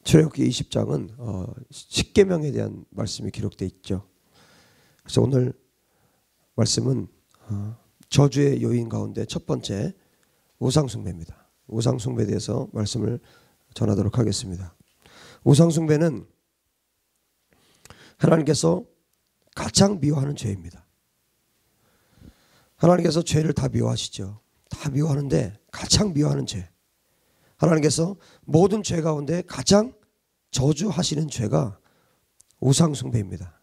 출애굽기 20장은 십계명에 대한 말씀이 기록되어 있죠. 그래서 오늘 말씀은 저주의 요인 가운데 첫 번째 우상숭배입니다. 우상숭배에 대해서 말씀을 전하도록 하겠습니다. 우상숭배는 하나님께서 가장 미워하는 죄입니다. 하나님께서 죄를 다 미워하시죠. 다 미워하는데 가장 미워하는 죄, 하나님께서 모든 죄 가운데 가장 저주하시는 죄가 우상숭배입니다.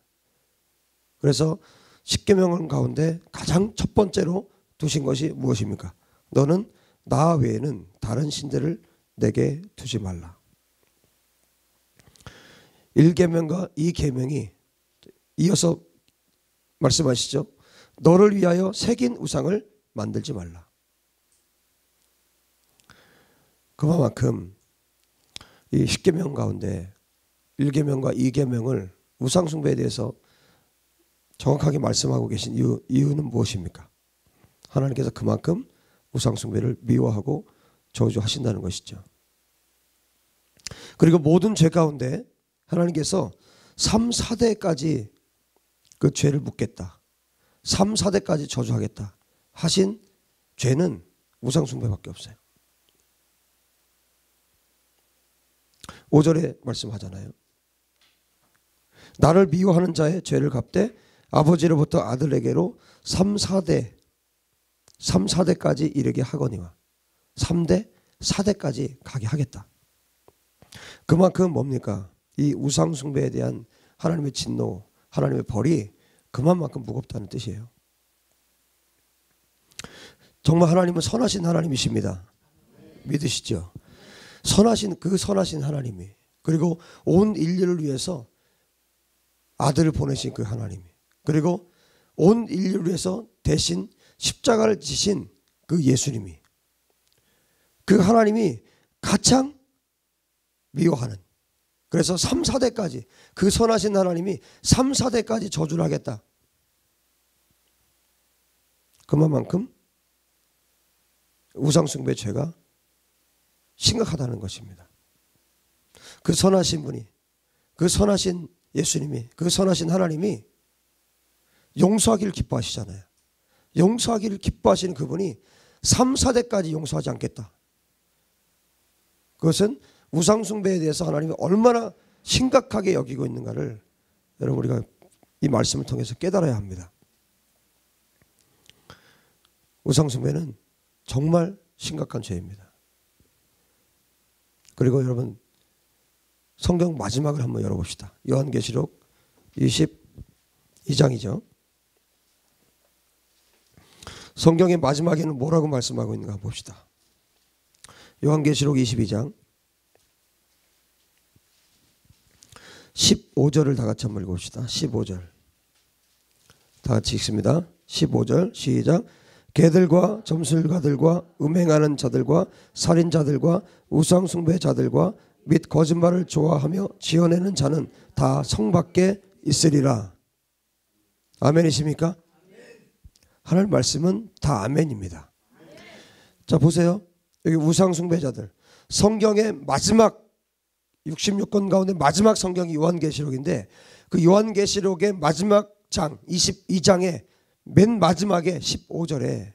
그래서 십계명 가운데 가장 첫 번째로 두신 것이 무엇입니까? 너는 나 외에는 다른 신들을 내게 두지 말라. 1계명과 2계명이 이어서 말씀하시죠. 너를 위하여 새긴 우상을 만들지 말라. 그만큼 이 십계명 가운데 1계명과 2계명을 우상숭배에 대해서 정확하게 말씀하고 계신 이유는 무엇입니까? 하나님께서 그만큼 우상숭배를 미워하고 저주하신다는 것이죠. 그리고 모든 죄 가운데 하나님께서 3, 4대까지 그 죄를 묻겠다, 3, 4대까지 저주하겠다 하신 죄는 우상숭배밖에 없어요. 5절에 말씀하잖아요. 나를 미워하는 자의 죄를 갚되 아버지로부터 아들에게로 3, 4대까지 이르게 하거니와 3대, 4대까지 가게 하겠다. 그만큼 뭡니까? 이 우상숭배에 대한 하나님의 진노, 하나님의 벌이 그만큼 무겁다는 뜻이에요. 정말 하나님은 선하신 하나님이십니다. 믿으시죠? 선하신 하나님이, 그리고 온 인류를 위해서 아들을 보내신 그 하나님이, 그리고 온 인류를 위해서 대신 십자가를 지신 그 예수님이, 그 하나님이 가장 미워하는, 그래서 3, 4대까지 그 선하신 하나님이 3, 4대까지 저주를 하겠다. 그만큼 우상숭배 죄가 심각하다는 것입니다. 그 선하신 분이, 그 선하신 예수님이, 그 선하신 하나님이 용서하기를 기뻐하시잖아요. 용서하기를 기뻐하시는 그분이 3, 4대까지 용서하지 않겠다. 그것은 우상숭배에 대해서 하나님이 얼마나 심각하게 여기고 있는가를 여러분 우리가 이 말씀을 통해서 깨달아야 합니다. 우상숭배는 정말 심각한 죄입니다. 그리고 여러분 성경 마지막을 한번 열어봅시다. 요한계시록 22장이죠. 성경의 마지막에는 뭐라고 말씀하고 있는가 봅시다. 요한계시록 22장 15절을 다 같이 한번 읽어봅시다. 15절 다 같이 읽습니다. 15절 시작. 개들과 점술가들과 음행하는 자들과 살인자들과 우상숭배자들과 및 거짓말을 좋아하며 지어내는 자는 다 성 밖에 있으리라. 아멘이십니까? 하나님 말씀은 다 아멘입니다. 자 보세요. 여기 우상숭배자들, 성경의 마지막 66권 가운데 마지막 성경이 요한계시록인데, 그 요한계시록의 마지막 장 22장의 맨 마지막에 15절에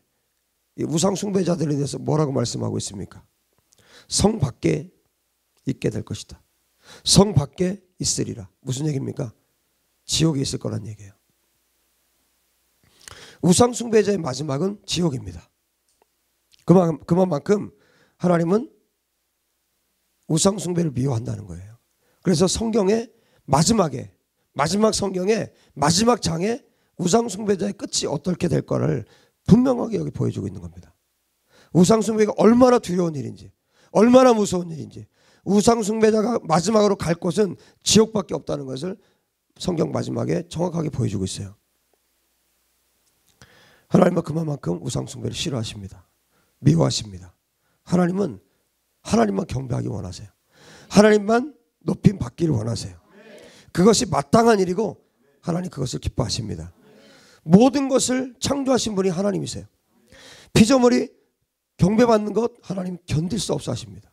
우상숭배자들에 대해서 뭐라고 말씀하고 있습니까? 성 밖에 있게 될 것이다. 성 밖에 있으리라. 무슨 얘기입니까? 지옥에 있을 거란 얘기예요. 우상숭배자의 마지막은 지옥입니다. 그만큼 하나님은 우상숭배를 미워한다는 거예요. 그래서 성경의 마지막에, 마지막 성경의 마지막 장에 우상숭배자의 끝이 어떻게 될 거를 분명하게 여기 보여주고 있는 겁니다. 우상숭배가 얼마나 두려운 일인지, 얼마나 무서운 일인지, 우상숭배자가 마지막으로 갈 곳은 지옥밖에 없다는 것을 성경 마지막에 정확하게 보여주고 있어요. 하나님은 그만큼 우상숭배를 싫어하십니다. 미워하십니다. 하나님은 하나님만 경배하기 원하세요. 하나님만 높임 받기를 원하세요. 그것이 마땅한 일이고 하나님 그것을 기뻐하십니다. 모든 것을 창조하신 분이 하나님이세요. 피조물이 경배받는 것 하나님 견딜 수 없어 하십니다.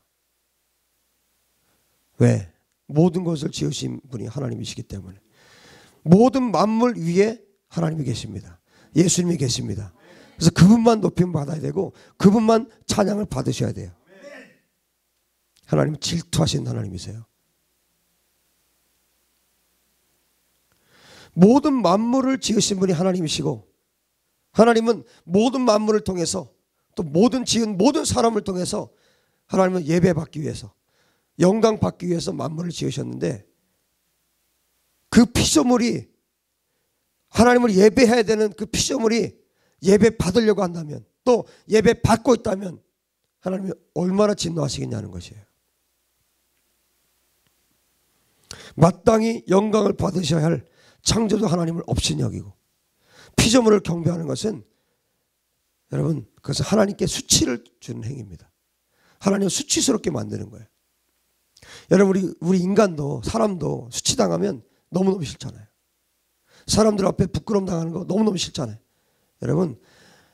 왜? 모든 것을 지으신 분이 하나님이시기 때문에 모든 만물 위에 하나님이 계십니다. 예수님이 계십니다. 그래서 그분만 높임 받아야 되고 그분만 찬양을 받으셔야 돼요. 하나님은 질투하신 하나님이세요. 모든 만물을 지으신 분이 하나님이시고 하나님은 모든 만물을 통해서 또 모든 지은 모든 사람을 통해서 하나님은 예배받기 위해서 영광 받기 위해서 만물을 지으셨는데 그 피조물이 하나님을 예배해야 되는 그 피조물이 예배 받으려고 한다면 또 예배 받고 있다면 하나님이 얼마나 진노하시겠냐는 것이에요. 마땅히 영광을 받으셔야 할 창조주 하나님을 없이 여기고 피조물을 경배하는 것은 여러분 그것은 하나님께 수치를 주는 행위입니다. 하나님을 수치스럽게 만드는 거예요. 여러분 우리 인간도 사람도 수치당하면 너무너무 싫잖아요. 사람들 앞에 부끄러움 당하는 거 너무너무 싫잖아요. 여러분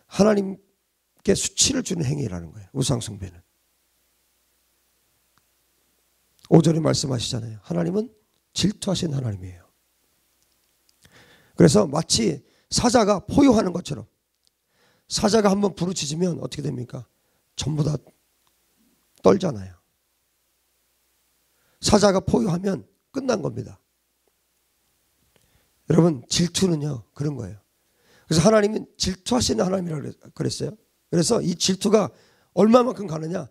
하나님께 수치를 주는 행위라는 거예요. 우상숭배는. 5절에 말씀하시잖아요. 하나님은 질투하신 하나님이에요. 그래서 마치 사자가 포효하는 것처럼 사자가 한번 부르짖으면 어떻게 됩니까? 전부 다 떨잖아요. 사자가 포효하면 끝난 겁니다. 여러분 질투는요 그런 거예요. 그래서 하나님은 질투하시는 하나님이라고 그랬어요. 그래서 이 질투가 얼마만큼 가느냐,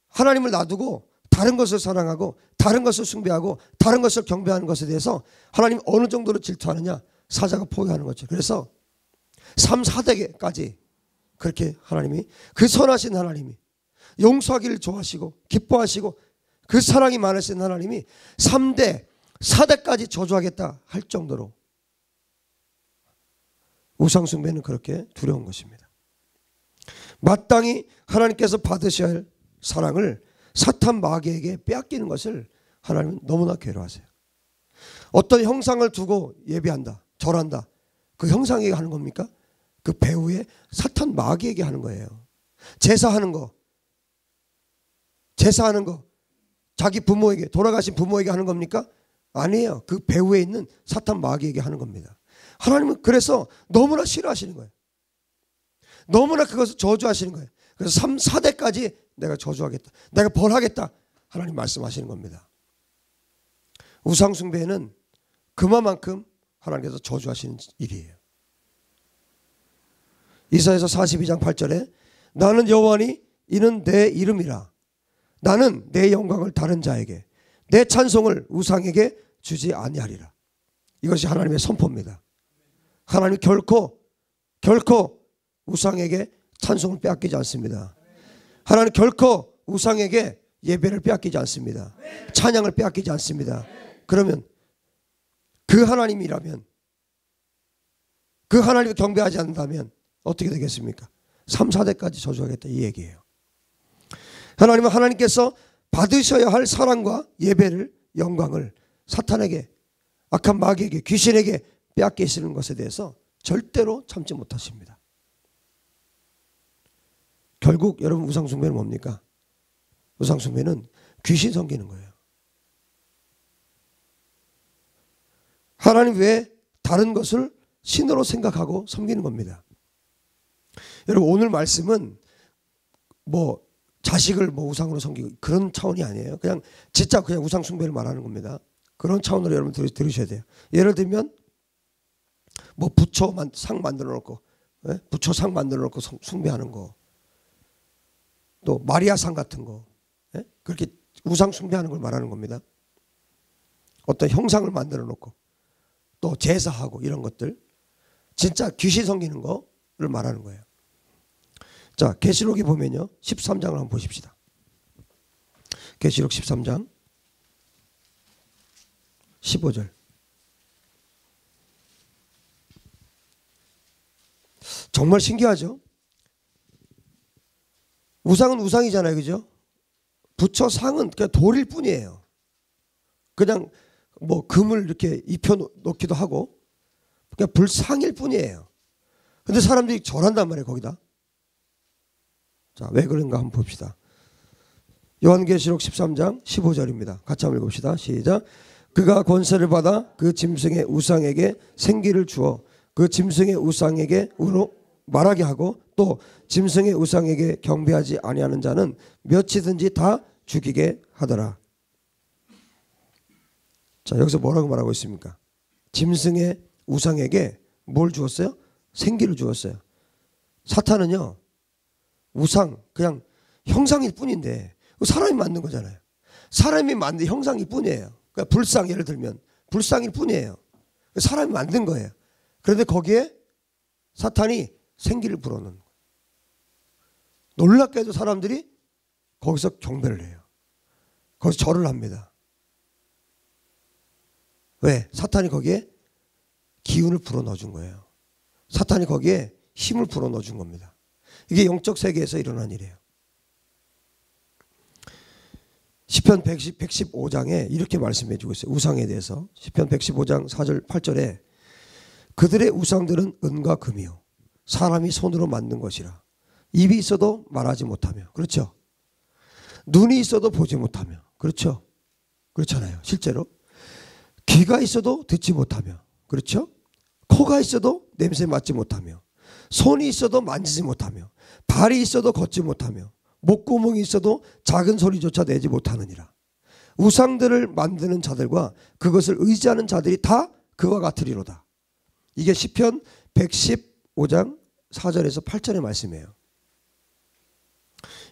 하나님을 놔두고 다른 것을 사랑하고 다른 것을 숭배하고 다른 것을 경배하는 것에 대해서 하나님 어느 정도로 질투하느냐, 사자가 포효하는 거죠. 그래서 3, 4대까지 그렇게 하나님이 그 선하신 하나님이 용서하기를 좋아하시고 기뻐하시고 그 사랑이 많으신 하나님이 3대 4대까지 저주하겠다 할 정도로 우상숭배는 그렇게 두려운 것입니다. 마땅히 하나님께서 받으셔야 할 사랑을 사탄 마귀에게 빼앗기는 것을 하나님은 너무나 괴로워하세요. 어떤 형상을 두고 예배한다, 절한다, 그 형상에게 하는 겁니까? 그 배후에 사탄 마귀에게 하는 거예요. 제사하는 거 자기 부모에게, 돌아가신 부모에게 하는 겁니까? 아니에요. 그 배후에 있는 사탄 마귀에게 하는 겁니다. 하나님은 그래서 너무나 싫어하시는 거예요. 너무나 그것을 저주하시는 거예요. 그래서 3, 4대까지 내가 저주하겠다, 내가 벌하겠다 하나님 말씀하시는 겁니다. 우상숭배는 그만큼 하나님께서 저주하시는 일이에요. 이사야서 42장 8절에 나는 여호와니 이는 내 이름이라 나는 내 영광을 다른 자에게 내 찬송을 우상에게 주지 아니하리라. 이것이 하나님의 선포입니다. 하나님 결코 우상에게 찬송을 빼앗기지 않습니다. 하나님 결코 우상에게 예배를 빼앗기지 않습니다. 찬양을 빼앗기지 않습니다. 그러면 그 하나님이라면, 그 하나님을 경배하지 않는다면 어떻게 되겠습니까? 3, 4대까지 저주하겠다 이 얘기예요. 하나님은 하나님께서 받으셔야 할 사랑과 예배를, 영광을 사탄에게, 악한 마귀에게, 귀신에게 빼앗기시는 것에 대해서 절대로 참지 못하십니다. 결국 여러분 우상숭배는 뭡니까? 우상숭배는 귀신 섬기는 거예요. 하나님 외에 다른 것을 신으로 생각하고 섬기는 겁니다. 여러분 오늘 말씀은 뭐 자식을 뭐 우상으로 섬기고 그런 차원이 아니에요. 그냥 진짜 그냥 우상숭배를 말하는 겁니다. 그런 차원으로 여러분 들으셔야 돼요. 예를 들면 뭐 부처 상 만들어 놓고, 부처 상 만들어 놓고 숭배하는 거, 또 마리아 상 같은 거, 그렇게 우상 숭배하는 걸 말하는 겁니다. 어떤 형상을 만들어 놓고 또 제사하고 이런 것들, 진짜 귀신 섬기는 거를 말하는 거예요. 자, 계시록에 보면요 13장을 한번 보십시다. 계시록 13장 15절. 정말 신기하죠? 우상은 우상이잖아요, 그죠? 부처 상은 그냥 돌일 뿐이에요. 그냥 뭐 금을 이렇게 입혀 놓기도 하고 그냥 불상일 뿐이에요. 근데 사람들이 절한단 말이에요, 거기다. 자, 왜 그런가 한번 봅시다. 요한계시록 13장 15절입니다. 같이 한번 읽읍시다. 시작. 그가 권세를 받아 그 짐승의 우상에게 생기를 주어 그 짐승의 우상에게 우로 말하게 하고 또 짐승의 우상에게 경배하지 아니하는 자는 몇이든지 다 죽이게 하더라. 자, 여기서 뭐라고 말하고 있습니까? 짐승의 우상에게 뭘 주었어요? 생기를 주었어요. 사탄은요, 우상, 그냥 형상일 뿐인데 사람이 만든 거잖아요. 사람이 만든 형상일 뿐이에요. 그러니까 불상, 예를 들면 불상일 뿐이에요. 사람이 만든 거예요. 그런데 거기에 사탄이 생기를 불어넣는 거예요. 놀랍게도 사람들이 거기서 경배를 해요. 거기서 절을 합니다. 왜? 사탄이 거기에 기운을 불어넣어 준 거예요. 사탄이 거기에 힘을 불어넣어 준 겁니다. 이게 영적 세계에서 일어난 일이에요. 시편 115장에 이렇게 말씀해 주고 있어요. 우상에 대해서. 시편 115장 4절 8절에 그들의 우상들은 은과 금이요 사람이 손으로 만든 것이라. 입이 있어도 말하지 못하며. 그렇죠. 눈이 있어도 보지 못하며. 그렇죠. 그렇잖아요. 실제로. 귀가 있어도 듣지 못하며. 그렇죠. 코가 있어도 냄새 맡지 못하며. 손이 있어도 만지지 못하며. 발이 있어도 걷지 못하며. 목구멍이 있어도 작은 소리조차 내지 못하느니라. 우상들을 만드는 자들과 그것을 의지하는 자들이 다 그와 같으리로다. 이게 시편 115장 4절에서 8절의 말씀이에요.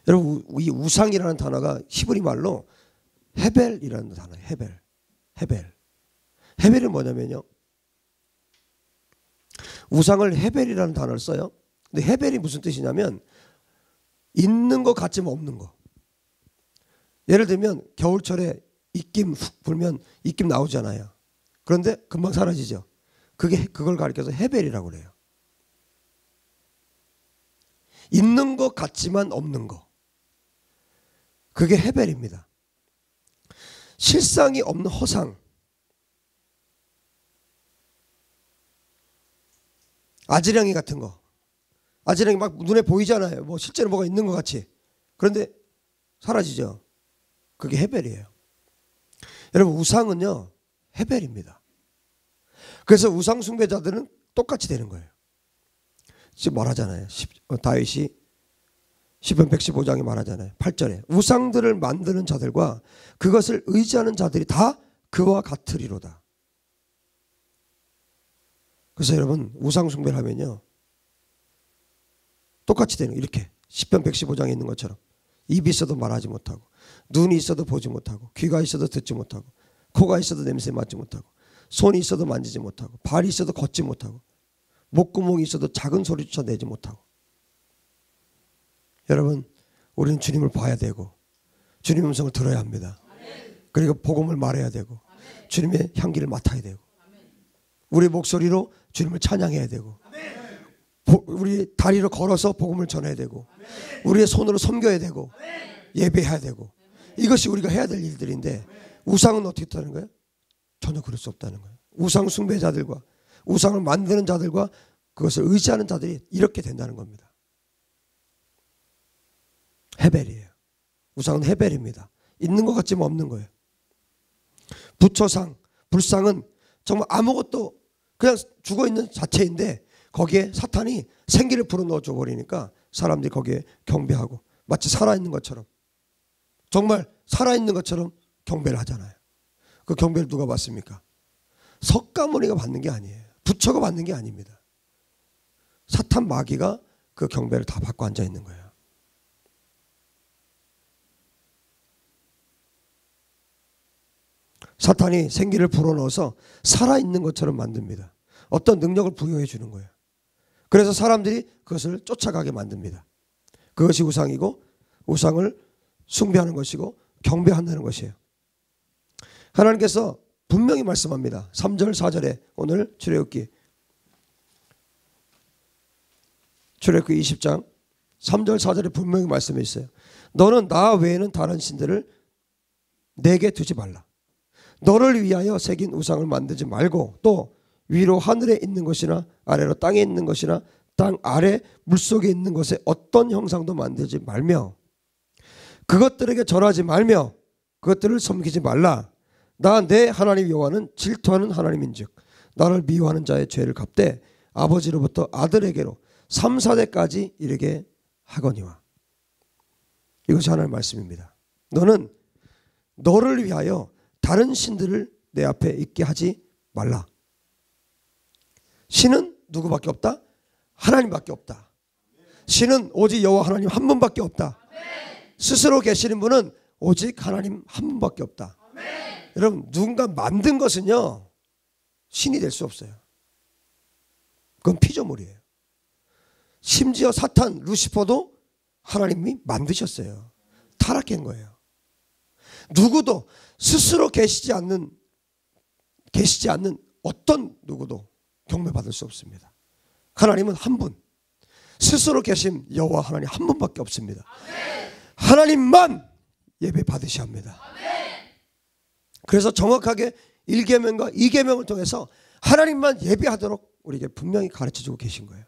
여러분, 이 우상이라는 단어가 히브리 말로 헤벨이라는 단어예요. 헤벨이 뭐냐면요, 우상을 헤벨이라는 단어를 써요. 근데 헤벨이 무슨 뜻이냐면 있는 것 같지만 없는 거. 예를 들면 겨울철에 입김 훅 불면 입김 나오잖아요. 그런데 금방 사라지죠. 그걸 가리켜서 헤벨이라고 그래요. 있는 것 같지만 없는 거. 그게 헤벨입니다. 실상이 없는 허상. 아지랑이 같은 거. 아지랑이 막 눈에 보이잖아요. 뭐 실제로 뭐가 있는 것 같이. 그런데 사라지죠. 그게 헤벨이에요. 여러분, 우상은요 헤벨입니다. 그래서 우상 숭배자들은 똑같이 되는 거예요. 지금 말하잖아요. 다윗이 시편 115장에 말하잖아요. 8절에 우상들을 만드는 자들과 그것을 의지하는 자들이 다 그와 같으리로다. 그래서 여러분, 우상 숭배를 하면요 똑같이 되는 거예요. 이렇게 시편 115장에 있는 것처럼 입이 있어도 말하지 못하고, 눈이 있어도 보지 못하고, 귀가 있어도 듣지 못하고, 코가 있어도 냄새 맡지 못하고, 손이 있어도 만지지 못하고, 발이 있어도 걷지 못하고, 목구멍이 있어도 작은 소리조차 내지 못하고. 여러분, 우리는 주님을 봐야 되고 주님의 음성을 들어야 합니다. 그리고 복음을 말해야 되고 주님의 향기를 맡아야 되고 우리 목소리로 주님을 찬양해야 되고 우리 다리로 걸어서 복음을 전해야 되고 우리의 손으로 섬겨야 되고 예배해야 되고, 이것이 우리가 해야 될 일들인데 우상은 어떻게 하는 거예요? 전혀 그럴 수 없다는 거예요. 우상 숭배자들과 우상을 만드는 자들과 그것을 의지하는 자들이 이렇게 된다는 겁니다. 헤벨이에요. 우상은 헤벨입니다. 있는 것 같지만 없는 거예요. 부처상, 불상은 정말 아무것도 그냥 죽어있는 자체인데 거기에 사탄이 생기를 불어넣어 줘 버리니까 사람들이 거기에 경배하고 마치 살아있는 것처럼, 정말 살아있는 것처럼 경배를 하잖아요. 그 경배를 누가 받습니까? 석가모니가 받는 게 아니에요. 부처가 받는 게 아닙니다. 사탄 마귀가 그 경배를 다 받고 앉아 있는 거예요. 사탄이 생기를 불어넣어서 살아있는 것처럼 만듭니다. 어떤 능력을 부여해 주는 거예요. 그래서 사람들이 그것을 쫓아가게 만듭니다. 그것이 우상이고 우상을 숭배하는 것이고 경배한다는 것이에요. 하나님께서 분명히 말씀합니다. 3절 4절에 오늘 출애굽기 20장 3절 4절에 분명히 말씀해 있어요. 너는 나 외에는 다른 신들을 내게 두지 말라. 너를 위하여 새긴 우상을 만들지 말고 또 위로 하늘에 있는 것이나 아래로 땅에 있는 것이나 땅 아래 물속에 있는 것에 어떤 형상도 만들지 말며 그것들에게 절하지 말며 그것들을 섬기지 말라. 나 내 하나님 여호와는 질투하는 하나님인즉 나를 미워하는 자의 죄를 갚되 아버지로부터 아들에게로 3, 4대까지 이르게 하거니와. 이것이 하나님의 말씀입니다. 너는 너를 위하여 다른 신들을 내 앞에 있게 하지 말라. 신은 누구밖에 없다? 하나님밖에 없다. 신은 오직 여호와 하나님 한 분밖에 없다. 스스로 계시는 분은 오직 하나님 한 분밖에 없다. 여러분, 누군가 만든 것은요 신이 될 수 없어요. 그건 피조물이에요. 심지어 사탄 루시퍼도 하나님이 만드셨어요. 타락한 거예요. 누구도 스스로 계시지 않는 어떤 누구도 경배받을 수 없습니다. 하나님은 한 분, 스스로 계신 여호와 하나님 한 분밖에 없습니다. 하나님만 예배 받으셔야 합니다. 그래서 정확하게 1계명과 2계명을 통해서 하나님만 예배하도록 우리에게 분명히 가르쳐주고 계신 거예요.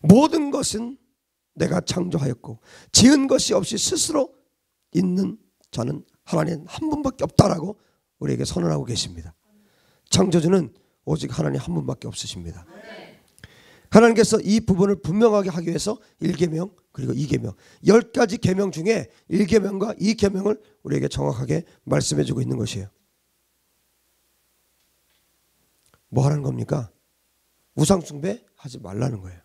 모든 것은 내가 창조하였고 지은 것이 없이 스스로 있는 자는 하나님 한 분밖에 없다라고 우리에게 선언하고 계십니다. 창조주는 오직 하나님 한 분밖에 없으십니다. 하나님께서 이 부분을 분명하게 하기 위해서 1계명 그리고 2계명 10가지 계명 중에 1계명과 2계명을 우리에게 정확하게 말씀해 주고 있는 것이에요. 뭐 하는 겁니까? 우상 숭배 하지 말라는 거예요.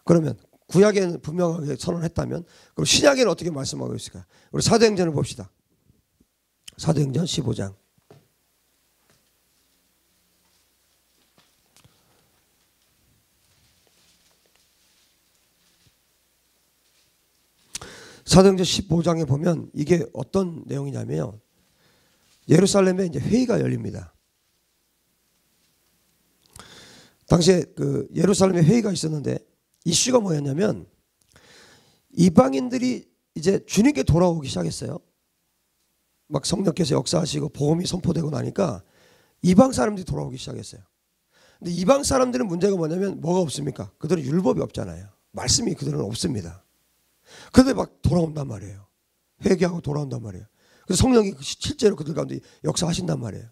그러면 구약에는 분명하게 선언했다면 그럼 신약에는 어떻게 말씀하고 있을까요? 우리 사도행전을 봅시다. 사도행전 15장. 사도행전 15장에 보면 이게 어떤 내용이냐면 예루살렘에 이제 회의가 열립니다. 당시에 그 예루살렘에 회의가 있었는데 이슈가 뭐였냐면 이방인들이 이제 주님께 돌아오기 시작했어요. 막 성령께서 역사하시고 복음이 선포되고 나니까 이방 사람들이 돌아오기 시작했어요. 근데 이방 사람들은 문제가 뭐냐면 뭐가 없습니까? 그들은 율법이 없잖아요. 말씀이 그들은 없습니다. 그런데 막 돌아온단 말이에요. 회개하고 돌아온단 말이에요. 그래서 성령이 실제로 그들 가운데 역사하신단 말이에요.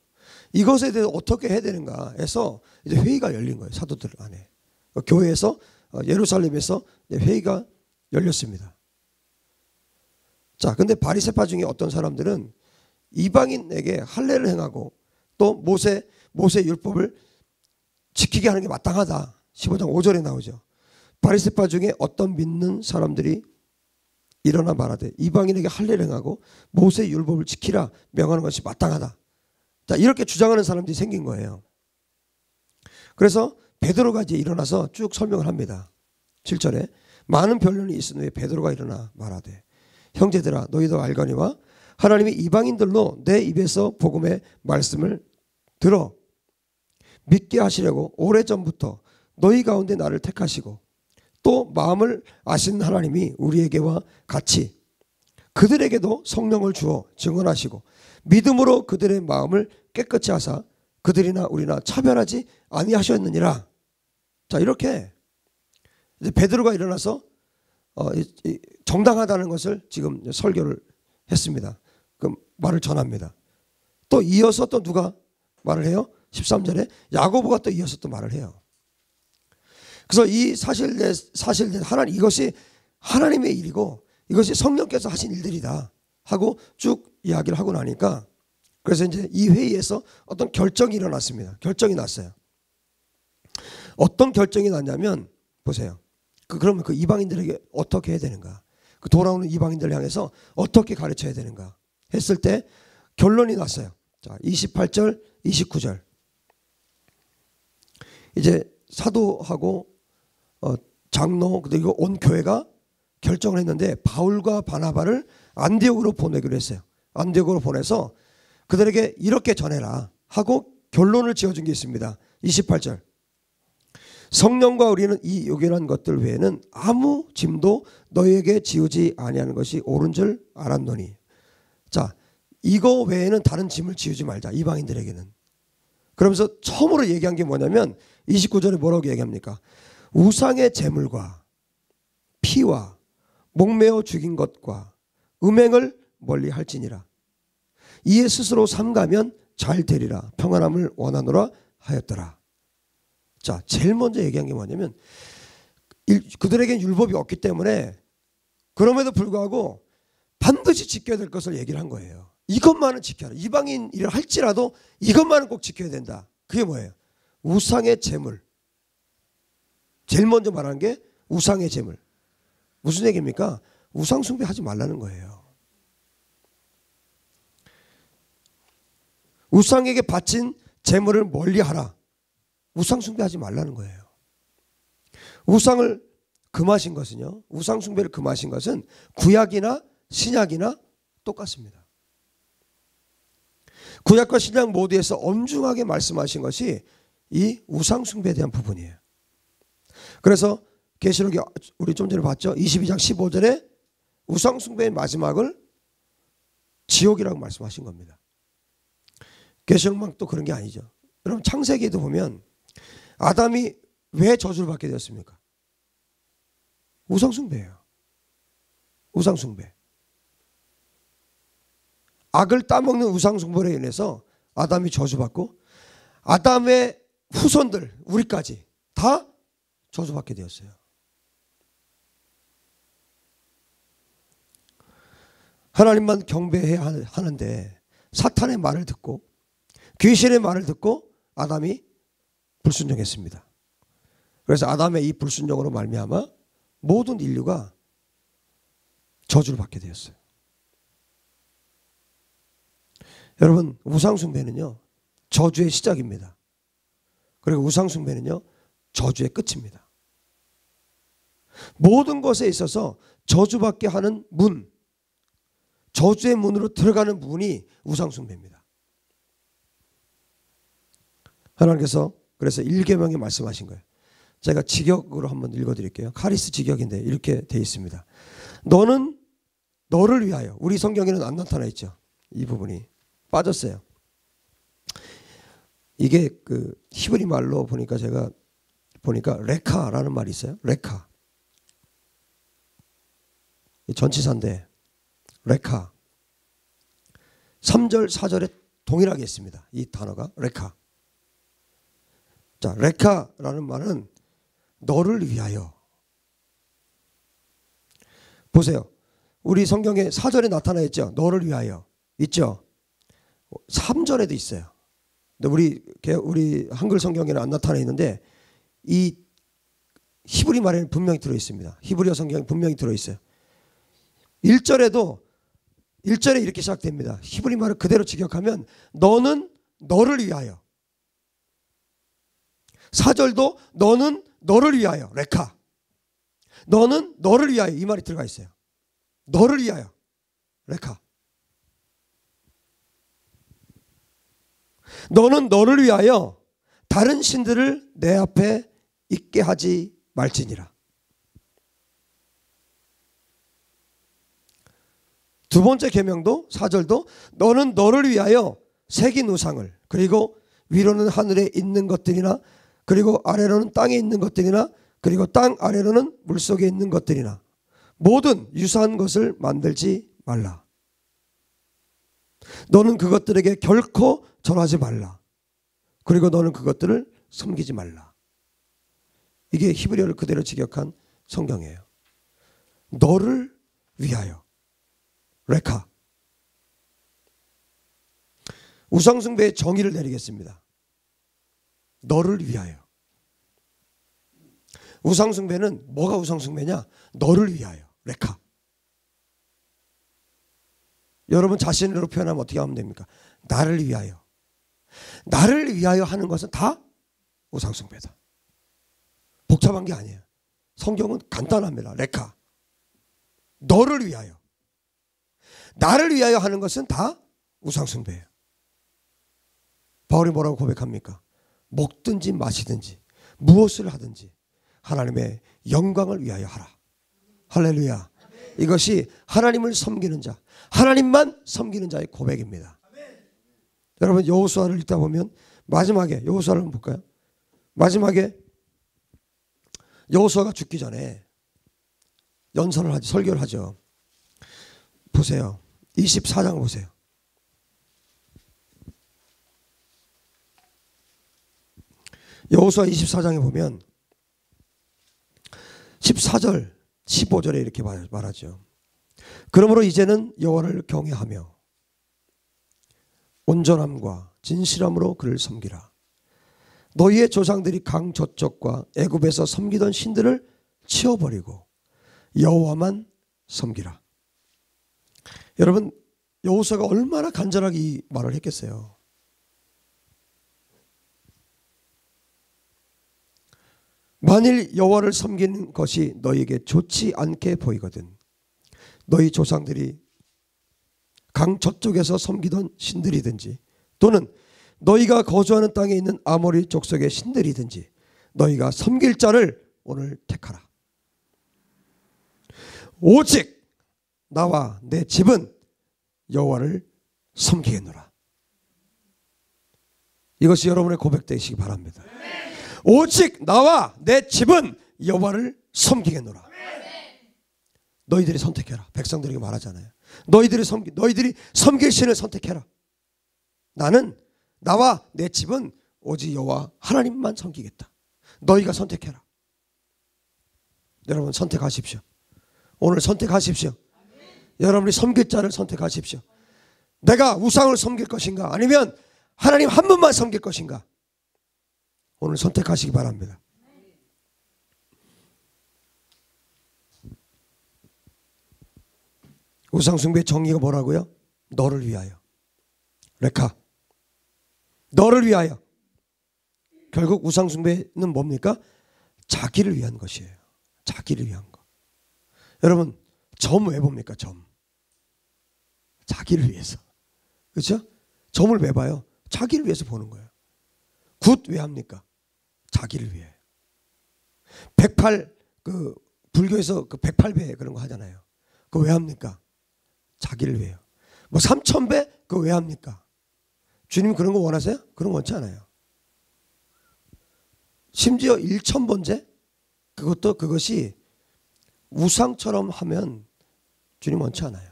이것에 대해서 어떻게 해야 되는가 해서 이제 회의가 열린 거예요. 사도들 안에. 교회에서 예루살렘에서 회의가 열렸습니다. 자, 근데 바리새파 중에 어떤 사람들은 이방인에게 할례를 행하고 또 모세 율법을 지키게 하는 게 마땅하다. 15장 5절에 나오죠. 바리새파 중에 어떤 믿는 사람들이 일어나 말하되 이방인에게 할례를 행하고 모세 율법을 지키라 명하는 것이 마땅하다. 자, 이렇게 주장하는 사람들이 생긴 거예요. 그래서 베드로가 이제 일어나서 쭉 설명을 합니다. 7절에 많은 변론이 있은 후에 베드로가 일어나 말하되 형제들아 너희도 알거니와 하나님이 이방인들로 내 입에서 복음의 말씀을 들어 믿게 하시려고 오래전부터 너희 가운데 나를 택하시고 또 마음을 아시는 하나님이 우리에게와 같이 그들에게도 성령을 주어 증언하시고 믿음으로 그들의 마음을 깨끗이 하사 그들이나 우리나 차별하지 아니하셨느니라. 자, 이렇게 이제 베드로가 일어나서 정당하다는 것을 지금 설교를 했습니다. 그 말을 전합니다. 또 이어서 또 누가 말을 해요? 13절에 야고보가 또 이어서 또 말을 해요. 그래서 이 사실대 하나님 이것이 하나님의 일이고 이것이 성령께서 하신 일들이다 하고 쭉 이야기를 하고 나니까 그래서 이제 이 회의에서 어떤 결정이 일어났습니다. 결정이 났어요. 어떤 결정이 났냐면 보세요. 그러면 그 이방인들에게 어떻게 해야 되는가? 그 돌아오는 이방인들을 향해서 어떻게 가르쳐야 되는가? 했을 때 결론이 났어요. 자, 28절, 29절. 이제 사도하고 장로 그리고 온 교회가 결정을 했는데 바울과 바나바를 안디옥으로 보내기로 했어요. 안디옥으로 보내서 그들에게 이렇게 전해라 하고 결론을 지어준 게 있습니다. 28절. 성령과 우리는 이 요긴한 것들 외에는 아무 짐도 너희에게 지우지 아니하는 것이 옳은 줄 알았노니. 자, 이거 외에는 다른 짐을 지우지 말자. 이방인들에게는. 그러면서 처음으로 얘기한 게 뭐냐면 29절에 뭐라고 얘기합니까? 우상의 제물과 피와 목매어 죽인 것과 음행을 멀리 할지니라. 이에 스스로 삼가면 잘 되리라. 평안함을 원하노라 하였더라. 자, 제일 먼저 얘기한 게 뭐냐면 그들에겐 율법이 없기 때문에 그럼에도 불구하고 반드시 지켜야 될 것을 얘기를 한 거예요. 이것만은 지켜라. 이방인 일을 할지라도 이것만은 꼭 지켜야 된다. 그게 뭐예요? 우상의 제물. 제일 먼저 말한 게 우상의 제물. 무슨 얘기입니까? 우상 숭배하지 말라는 거예요. 우상에게 바친 제물을 멀리하라. 우상 숭배하지 말라는 거예요. 우상을 금하신 것은요. 우상 숭배를 금하신 것은 구약이나 신약이나 똑같습니다. 구약과 신약 모두에서 엄중하게 말씀하신 것이 이 우상 숭배에 대한 부분이에요. 그래서 계시록에 우리 좀 전에 봤죠. 22장 15절에 우상 숭배의 마지막을 지옥이라고 말씀하신 겁니다. 계시록만 또 그런 게 아니죠. 여러분 창세기에도 보면 아담이 왜 저주를 받게 되었습니까? 우상 숭배예요. 우상 숭배. 악을 따먹는 우상 숭배로 인해서 아담이 저주받고 아담의 후손들 우리까지 다 저주받게 되었어요. 하나님만 경배해야 하는데 사탄의 말을 듣고 귀신의 말을 듣고 아담이 불순종했습니다. 그래서 아담의 이 불순종으로 말미암아 모든 인류가 저주를 받게 되었어요. 여러분 우상숭배는요 저주의 시작입니다. 그리고 우상숭배는요 저주의 끝입니다. 모든 것에 있어서 저주받게 하는 문, 저주의 문으로 들어가는 문이 우상숭배입니다. 하나님께서 그래서 1계명에 말씀하신 거예요. 제가 직역으로 한번 읽어드릴게요. 카리스 직역인데 이렇게 되어 있습니다. 너는 너를 위하여. 우리 성경에는 안 나타나 있죠. 이 부분이 빠졌어요. 이게 그 히브리 말로 보니까 제가 보니까 레카라는 말이 있어요. 레카. 전치사인데 레카. 3절 4절에 동일하게 있습니다. 이 단어가 레카. 자, 레카라는 말은 너를 위하여. 보세요. 우리 성경에 4절에 나타나 있죠. 너를 위하여. 있죠. 3절에도 있어요. 근데 우리 한글 성경에는 안 나타나 있는데 이 히브리 말에는 분명히 들어 있습니다. 히브리어 성경에 분명히 들어 있어요. 1절에도 1절에 이렇게 시작됩니다. 히브리 말을 그대로 직역하면 너는 너를 위하여. 4절도 너는 너를 위하여. 레카. 너는 너를 위하여. 이 말이 들어가 있어요. 너를 위하여. 레카. 너는 너를 위하여 다른 신들을 내 앞에 있게 하지 말지니라. 두 번째 계명도 4절도 너는 너를 위하여 새긴 우상을 그리고 위로는 하늘에 있는 것들이나 그리고 아래로는 땅에 있는 것들이나 그리고 땅 아래로는 물속에 있는 것들이나 모든 유사한 것을 만들지 말라. 너는 그것들에게 결코 절하지 말라. 그리고 너는 그것들을 섬기지 말라. 이게 히브리어를 그대로 직역한 성경이에요. 너를 위하여. 레카. 우상숭배의 정의를 내리겠습니다. 너를 위하여. 우상숭배는 뭐가 우상숭배냐? 너를 위하여. 레카. 여러분 자신으로 표현하면 어떻게 하면 됩니까? 나를 위하여. 나를 위하여 하는 것은 다 우상숭배다. 복잡한 게 아니에요. 성경은 간단합니다. 레카. 너를 위하여. 나를 위하여 하는 것은 다 우상숭배예요. 바울이 뭐라고 고백합니까? 먹든지 마시든지 무엇을 하든지 하나님의 영광을 위하여 하라. 할렐루야. 이것이 하나님을 섬기는 자, 하나님만 섬기는 자의 고백입니다. 여러분 여호수아를 읽다 보면 마지막에 여호수아를 한번 볼까요? 마지막에 여호수아가 죽기 전에 연설을 하죠. 설교를 하죠. 보세요. 24장 보세요. 여호수아 24장에 보면 14절 15절에 이렇게 말하죠. 그러므로 이제는 여호와를 경외하며 온전함과 진실함으로 그를 섬기라. 너희의 조상들이 강 저쪽과 애굽에서 섬기던 신들을 치워버리고 여호와만 섬기라. 여러분, 여호수아가 얼마나 간절하게 이 말을 했겠어요. 만일 여호와를 섬기는 것이 너희에게 좋지 않게 보이거든 너희 조상들이 강 저쪽에서 섬기던 신들이든지 또는 너희가 거주하는 땅에 있는 아모리 족속의 신들이든지 너희가 섬길 자를 오늘 택하라. 오직 나와 내 집은 여호와를 섬기겠노라. 이것이 여러분의 고백되시기 바랍니다. 오직 나와 내 집은 여호와를 섬기겠노라. 너희들이 선택해라. 백성들에게 말하잖아요. 너희들이 섬길 신을 선택해라. 나는 나와 내 집은 오직 여호와 하나님만 섬기겠다. 너희가 선택해라. 여러분 선택하십시오. 오늘 선택하십시오. 여러분이 섬길 자를 선택하십시오. 내가 우상을 섬길 것인가 아니면 하나님 한 분만 섬길 것인가. 오늘 선택하시기 바랍니다. 우상숭배의 정의가 뭐라고요? 너를 위하여. 레카. 너를 위하여. 결국 우상숭배는 뭡니까? 자기를 위한 것이에요. 자기를 위한 거. 여러분 점 왜 봅니까? 점. 자기를 위해서. 그렇죠? 점을 왜 봐요? 자기를 위해서 보는 거예요. 굿 왜 합니까? 자기를 위해. 108 불교에서 108배 그런 거 하잖아요. 그거 왜 합니까? 자기를 위해요. 뭐 3000배 그거 왜 합니까? 주님 그런 거 원하세요? 그런 거 원치 않아요. 심지어 1000번째 그것이 우상처럼 하면 주님 원치 않아요.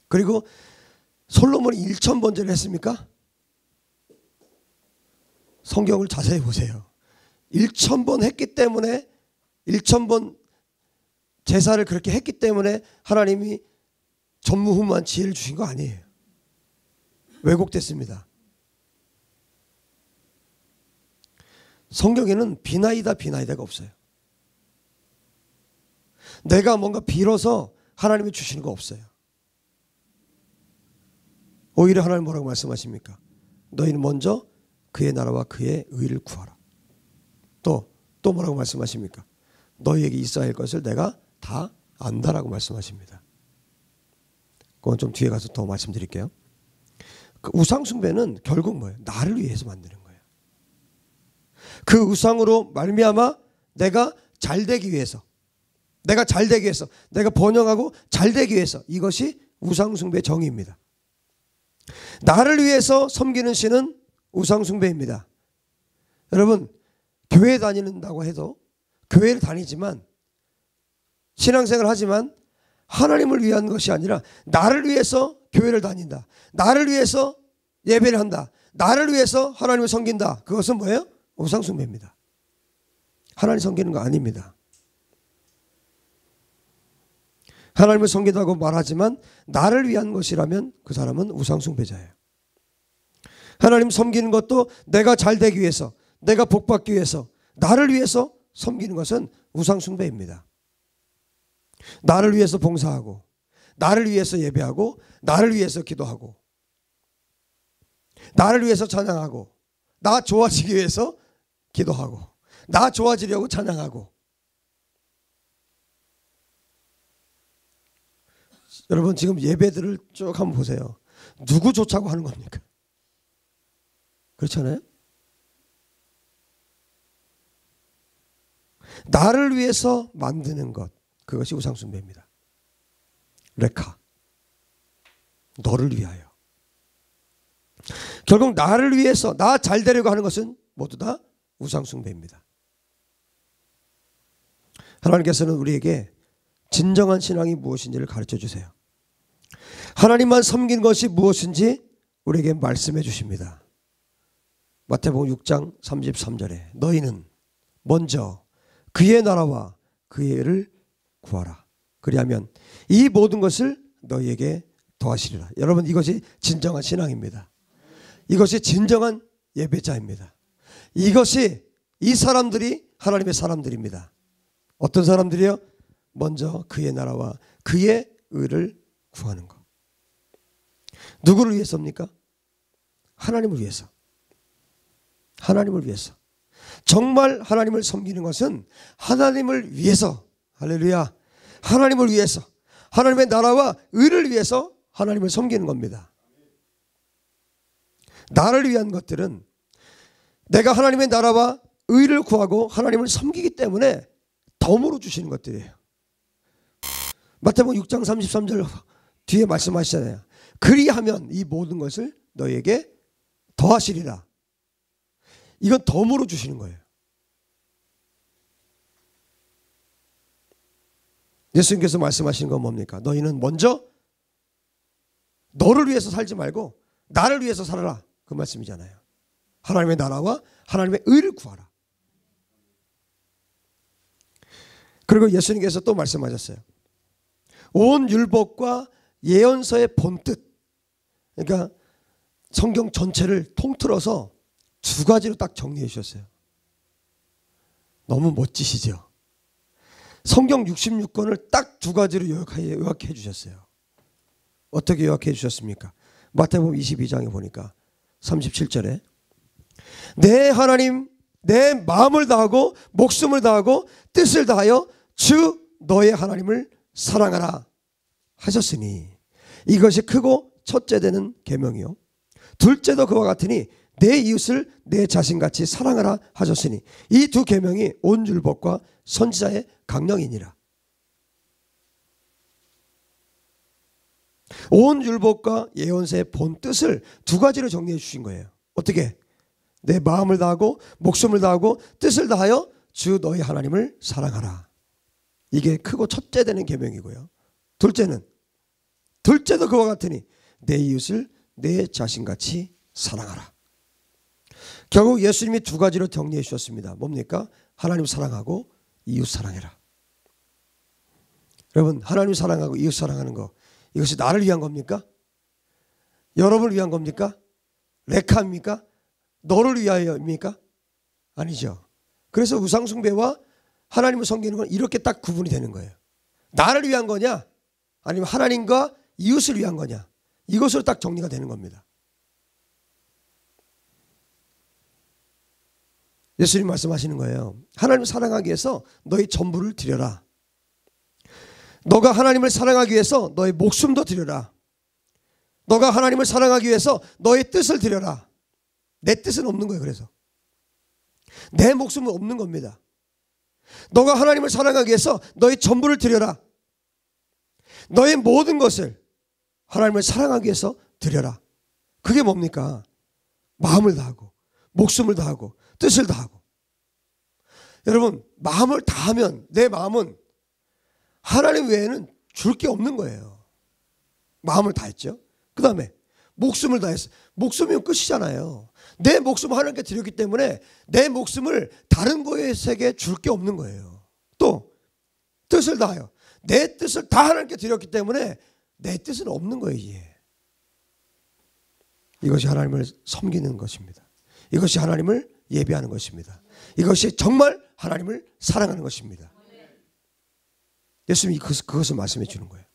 그리고 솔로몬이 1000번째를 했습니까? 성경을 자세히 보세요. 1000번 했기 때문에 1000번 제사를 그렇게 했기 때문에 하나님이 전무후무한 지혜를 주신 거 아니에요. 왜곡됐습니다. 성경에는 비나이다가 없어요. 내가 뭔가 빌어서 하나님이 주시는 거 없어요. 오히려 하나님 뭐라고 말씀하십니까? 너희는 먼저 그의 나라와 그의 의를 구하라. 또 뭐라고 말씀하십니까? 너희에게 있어야 할 것을 내가 다 안다라고 말씀하십니다. 그건 좀 뒤에 가서 더 말씀드릴게요. 그 우상 숭배는 결국 뭐예요? 나를 위해서 만드는 거예요. 그 우상으로 말미암아 내가 잘되기 위해서, 내가 번영하고 잘되기 위해서, 이것이 우상 숭배의 정의입니다. 나를 위해서 섬기는 신은 우상 숭배입니다. 여러분 교회 다니는다고 해도 교회를 다니지만 신앙생활을 하지만 하나님을 위한 것이 아니라 나를 위해서 교회를 다닌다. 나를 위해서 예배를 한다. 나를 위해서 하나님을 섬긴다. 그것은 뭐예요? 우상 숭배입니다. 하나님 섬기는 거 아닙니다. 하나님을 섬긴다고 말하지만 나를 위한 것이라면 그 사람은 우상 숭배자예요. 하나님 섬기는 것도 내가 잘 되기 위해서, 내가 복받기 위해서, 나를 위해서 섬기는 것은 우상 숭배입니다. 나를 위해서 봉사하고, 나를 위해서 예배하고, 나를 위해서 기도하고, 나를 위해서 찬양하고, 나 좋아지기 위해서 기도하고, 나 좋아지려고 찬양하고. 여러분 지금 예배들을 쭉 한번 보세요. 누구 좋자고 하는 겁니까? 그렇잖아요? 나를 위해서 만드는 것, 그것이 우상숭배입니다. 레카. 너를 위하여. 결국 나를 위해서, 나 잘 되려고 하는 것은 모두 다 우상숭배입니다. 하나님께서는 우리에게 진정한 신앙이 무엇인지를 가르쳐 주세요. 하나님만 섬기는 것이 무엇인지 우리에게 말씀해 주십니다. 마태복음 6장 33절에 너희는 먼저 그의 나라와 그의 의를 구하라. 그리하면 이 모든 것을 너희에게 더하시리라. 여러분, 이것이 진정한 신앙입니다. 이것이 진정한 예배자입니다. 이것이 이 사람들이 하나님의 사람들입니다. 어떤 사람들이요? 먼저 그의 나라와 그의 의를 구하는 것. 누구를 위해서입니까? 하나님을 위해서. 하나님을 위해서. 정말 하나님을 섬기는 것은 하나님을 위해서, 할렐루야, 하나님을 위해서, 하나님의 나라와 의를 위해서 하나님을 섬기는 겁니다. 나를 위한 것들은 내가 하나님의 나라와 의를 구하고 하나님을 섬기기 때문에 덤으로 주시는 것들이에요. 마태복음 6장 33절 뒤에 말씀하시잖아요. 그리하면 이 모든 것을 너희에게 더하시리라. 이건 덤으로 주시는 거예요. 예수님께서 말씀하시는 건 뭡니까? 너희는 먼저 너를 위해서 살지 말고 나를 위해서 살아라. 그 말씀이잖아요. 하나님의 나라와 하나님의 의를 구하라. 그리고 예수님께서 또 말씀하셨어요. 온 율법과 예언서의 본뜻, 그러니까 성경 전체를 통틀어서 두 가지로 딱 정리해 주셨어요. 너무 멋지시죠? 성경 66권을 딱 두 가지로 요약해 주셨어요. 어떻게 요약해 주셨습니까? 마태복음 22장에 보니까 37절에 내 하나님 내 마음을 다하고 목숨을 다하고 뜻을 다하여 주 너의 하나님을 사랑하라 하셨으니 이것이 크고 첫째 되는 계명이요 둘째도 그와 같으니 내 이웃을 내 자신같이 사랑하라 하셨으니 이 두 계명이 온 율법과 선지자의 강령이니라. 온 율법과 예언서의 본 뜻을 두 가지로 정리해 주신 거예요. 어떻게? 내 마음을 다하고 목숨을 다하고 뜻을 다하여 주 너희 하나님을 사랑하라. 이게 크고 첫째 되는 계명이고요. 둘째도 그와 같으니 내 이웃을 내 자신같이 사랑하라. 결국 예수님이 두 가지로 정리해 주셨습니다. 뭡니까? 하나님 사랑하고 이웃 사랑해라. 여러분, 하나님 사랑하고 이웃 사랑하는 거, 이것이 나를 위한 겁니까? 여러분을 위한 겁니까? 레카입니까? 너를 위하여입니까? 아니죠. 그래서 우상숭배와 하나님을 섬기는 건 이렇게 딱 구분이 되는 거예요. 나를 위한 거냐? 아니면 하나님과 이웃을 위한 거냐? 이것으로 딱 정리가 되는 겁니다. 예수님 말씀하시는 거예요. 하나님을 사랑하기 위해서 너희 전부를 드려라. 너가 하나님을 사랑하기 위해서 너의 목숨도 드려라. 너가 하나님을 사랑하기 위해서 너의 뜻을 드려라. 내 뜻은 없는 거예요. 그래서 내 목숨은 없는 겁니다. 너가 하나님을 사랑하기 위해서 너의 전부를 드려라. 너의 모든 것을 하나님을 사랑하기 위해서 드려라. 그게 뭡니까? 마음을 다하고 목숨을 다하고 뜻을 다하고. 여러분, 마음을 다하면 내 마음은 하나님 외에는 줄 게 없는 거예요. 마음을 다했죠. 그 다음에 목숨을 다했어. 목숨이면 끝이잖아요. 내 목숨을 하나님께 드렸기 때문에 내 목숨을 다른 것에게 줄 게 없는 거예요. 또 뜻을 다하여 내 뜻을 다 하나님께 드렸기 때문에 내 뜻은 없는 거예요. 이게. 이것이 하나님을 섬기는 것입니다. 이것이 하나님을 예배하는 것입니다. 이것이 정말 하나님을 사랑하는 것입니다. 예수님이 그것을 말씀해 주는 거예요.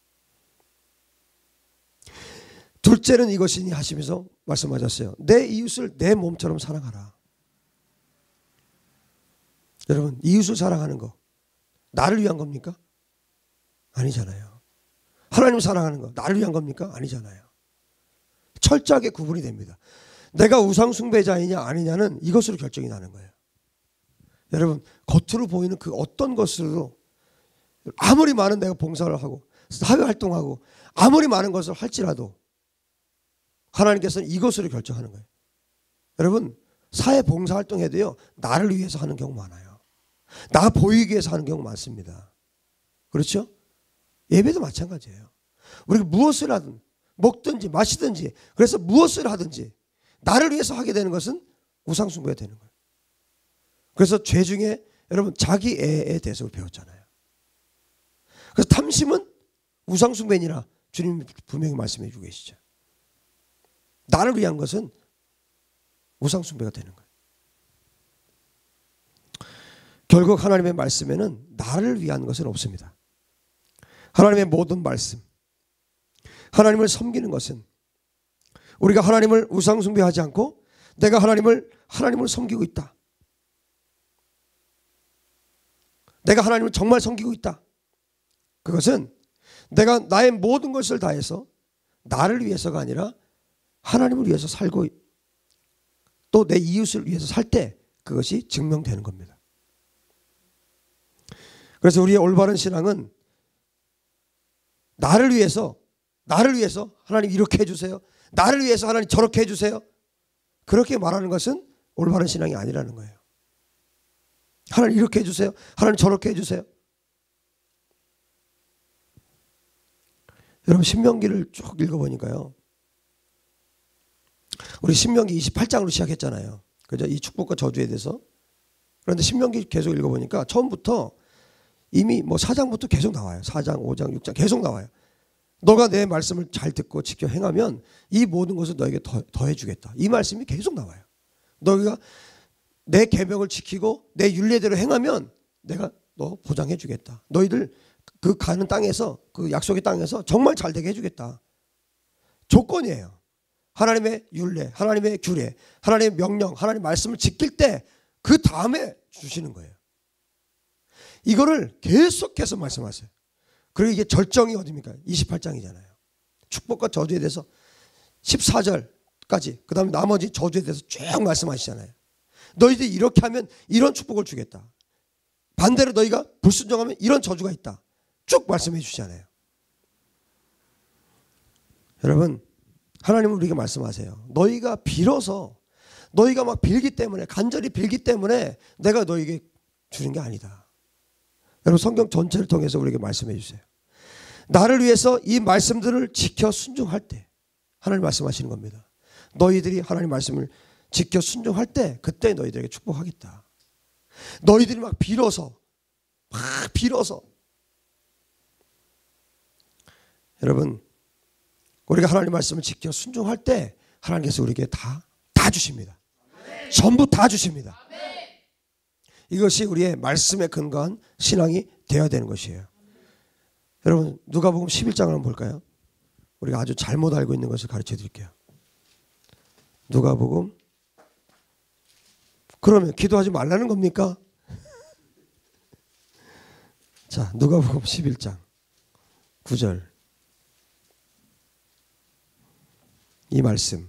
둘째는 이것이니 하시면서 말씀하셨어요. 내 이웃을 내 몸처럼 사랑하라. 여러분, 이웃을 사랑하는 거 나를 위한 겁니까? 아니잖아요. 하나님 사랑하는 거 나를 위한 겁니까? 아니잖아요. 철저하게 구분이 됩니다. 내가 우상 숭배자이냐 아니냐는 이것으로 결정이 나는 거예요. 여러분, 겉으로 보이는 그 어떤 것으로 아무리 많은 내가 봉사를 하고 사회활동하고 아무리 많은 것을 할지라도 하나님께서는 이것으로 결정하는 거예요. 여러분, 사회 봉사활동해도요 나를 위해서 하는 경우 많아요. 나 보이기 위해서 하는 경우 많습니다. 그렇죠? 예배도 마찬가지예요. 우리가 무엇을 하든 먹든지 마시든지 그래서 무엇을 하든지 나를 위해서 하게 되는 것은 우상숭배가 되는 거예요. 그래서 죄 중에 여러분 자기애에 대해서 배웠잖아요. 그래서 탐심은 우상숭배니라 주님이 분명히 말씀해 주고 계시죠. 나를 위한 것은 우상숭배가 되는 거예요. 결국 하나님의 말씀에는 나를 위한 것은 없습니다. 하나님의 모든 말씀, 하나님을 섬기는 것은 우리가 하나님을 우상숭배하지 않고 내가 하나님을 섬기고 있다. 내가 하나님을 정말 섬기고 있다. 그것은 내가 나의 모든 것을 다해서 나를 위해서가 아니라 하나님을 위해서 살고 또 내 이웃을 위해서 살 때 그것이 증명되는 겁니다. 그래서 우리의 올바른 신앙은 나를 위해서 하나님 이렇게 해주세요. 나를 위해서 하나님 저렇게 해주세요. 그렇게 말하는 것은 올바른 신앙이 아니라는 거예요. 하나님 이렇게 해주세요. 하나님 저렇게 해주세요. 여러분 신명기를 쭉 읽어보니까요. 우리 신명기 28장으로 시작했잖아요. 그죠? 이 축복과 저주에 대해서. 그런데 신명기 계속 읽어보니까 처음부터 이미 뭐 4장부터 계속 나와요. 4장, 5장, 6장 계속 나와요. 너가 내 말씀을 잘 듣고 지켜 행하면 이 모든 것을 너에게 더해주겠다. 이 말씀이 계속 나와요. 너희가 내 계명을 지키고 내 율례대로 행하면 내가 너 보장해주겠다. 너희들 그 가는 땅에서 그 약속의 땅에서 정말 잘 되게 해주겠다. 조건이에요. 하나님의 율례, 하나님의 규례, 하나님의 명령, 하나님의 말씀을 지킬 때 그 다음에 주시는 거예요. 이거를 계속해서 말씀하세요. 그리고 이게 절정이 어디입니까? 28장이잖아요. 축복과 저주에 대해서 14절까지 그 다음에 나머지 저주에 대해서 쭉 말씀하시잖아요. 너희들이 이렇게 하면 이런 축복을 주겠다. 반대로 너희가 불순종하면 이런 저주가 있다. 쭉 말씀해 주시잖아요. 여러분 하나님은 우리에게 말씀하세요. 너희가 빌어서 너희가 막 빌기 때문에 간절히 빌기 때문에 내가 너희에게 주는 게 아니다. 여러분 성경 전체를 통해서 우리에게 말씀해 주세요. 나를 위해서 이 말씀들을 지켜 순종할 때 하나님 말씀하시는 겁니다. 너희들이 하나님 말씀을 지켜 순종할 때 그때 너희들에게 축복하겠다. 너희들이 막 빌어서 여러분 우리가 하나님 말씀을 지켜 순종할 때 하나님께서 우리에게 다 주십니다. 전부 다 주십니다. 이것이 우리의 말씀에 근거한 신앙이 되어야 되는 것이에요. 여러분 누가복음 11장을 한번 볼까요? 우리가 아주 잘못 알고 있는 것을 가르쳐 드릴게요. 누가복음. 그러면 기도하지 말라는 겁니까? 자, 누가복음 11장 9절. 이 말씀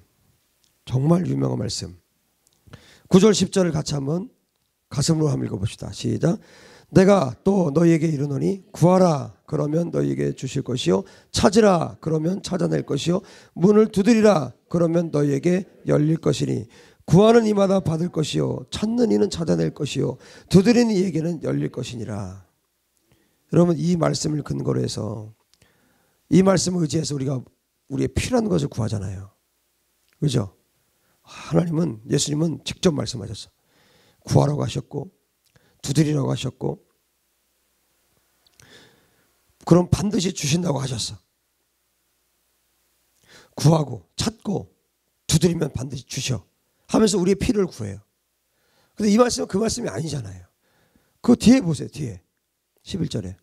정말 유명한 말씀. 9절 10절을 같이 한번 가슴으로 한번 읽어봅시다. 시작. 내가 또 너희에게 이르노니 구하라 그러면 너희에게 주실 것이요 찾으라 그러면 찾아낼 것이요 문을 두드리라 그러면 너희에게 열릴 것이니 구하는 이마다 받을 것이요 찾는 이는 찾아낼 것이요 두드리는 이에게는 열릴 것이니라. 여러분 이 말씀을 근거로 해서 이 말씀을 의지해서 우리가 우리의 필요한 것을 구하잖아요. 그죠? 하나님은 예수님은 직접 말씀하셨어. 구하라고 하셨고 두드리라고 하셨고 그럼 반드시 주신다고 하셨어. 구하고 찾고 두드리면 반드시 주셔 하면서 우리의 필요를 구해요. 근데 이 말씀은 그 말씀이 아니잖아요. 그 뒤에 보세요. 뒤에 11절에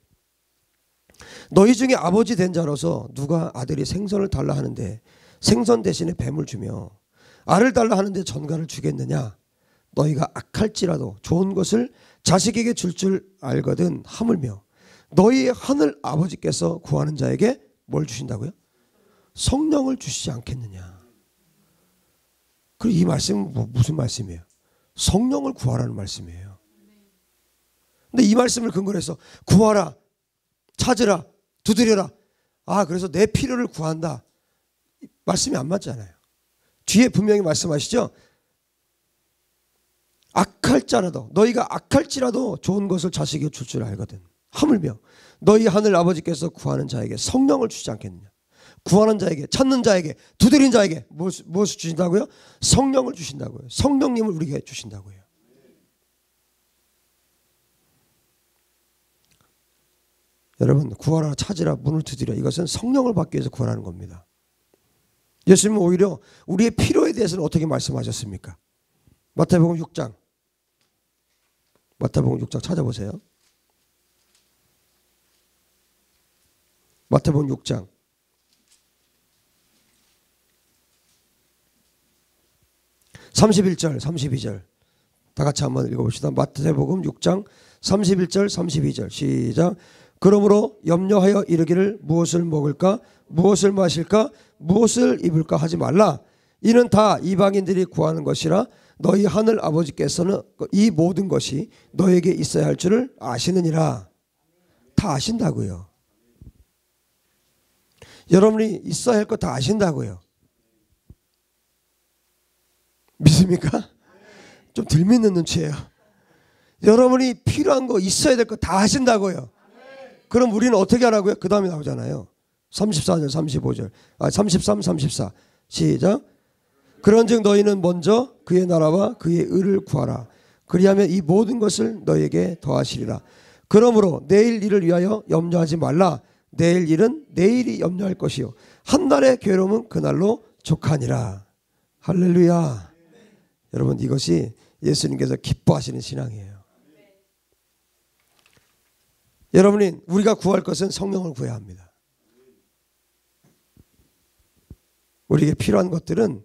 너희 중에 아버지 된 자로서 누가 아들이 생선을 달라 하는데 생선 대신에 뱀을 주며 알을 달라 하는데 전갈을 주겠느냐. 너희가 악할지라도 좋은 것을 자식에게 줄 알거든 하물며 너희 하늘 아버지께서 구하는 자에게 뭘 주신다고요? 성령을 주시지 않겠느냐. 그리고 이 말씀은 무슨 말씀이에요? 성령을 구하라는 말씀이에요. 근데 이 말씀을 근거로 해서 구하라, 찾으라, 두드려라. 그래서 내 필요를 구한다. 말씀이 안 맞잖아요. 뒤에 분명히 말씀하시죠. 악할지라도 너희가 악할지라도 좋은 것을 자식에게 줄 알거든 하물며 너희 하늘 아버지께서 구하는 자에게 성령을 주지 않겠느냐. 구하는 자에게, 찾는 자에게, 두드린 자에게 무엇을 주신다고요? 성령을 주신다고요. 성령님을 우리에게 주신다고요. 여러분, 구하라, 찾으라, 문을 두드려, 이것은 성령을 받기 위해서 구하라는 겁니다. 예수님은 오히려 우리의 필요에 대해서는 어떻게 말씀하셨습니까? 마태복음 6장, 마태복음 6장 찾아보세요. 마태복음 6장 31절 32절 다 같이 한번 읽어봅시다. 마태복음 6장 31절 32절 시작. 그러므로 염려하여 이르기를 무엇을 먹을까 무엇을 마실까 무엇을 입을까 하지 말라. 이는 다 이방인들이 구하는 것이라. 너희 하늘 아버지께서는 이 모든 것이 너에게 있어야 할 줄을 아시느니라. 다 아신다고요. 여러분이 있어야 할 것 다 아신다고요. 믿습니까? 좀 덜 믿는 눈치예요. 여러분이 필요한 거 있어야 될 거 다 하신다고요. 그럼 우리는 어떻게 하라고요? 그 다음에 나오잖아요. 34절 35절 33 34 시작. 그런즉 너희는 먼저 그의 나라와 그의 의를 구하라. 그리하면 이 모든 것을 너희에게 더하시리라. 그러므로 내일 일을 위하여 염려하지 말라. 내일 일은 내일이 염려할 것이요 한 날의 괴로움은 그날로 족하니라. 할렐루야. 여러분, 이것이 예수님께서 기뻐하시는 신앙이에요. 여러분이 우리가 구할 것은 성령을 구해야 합니다. 우리에게 필요한 것들은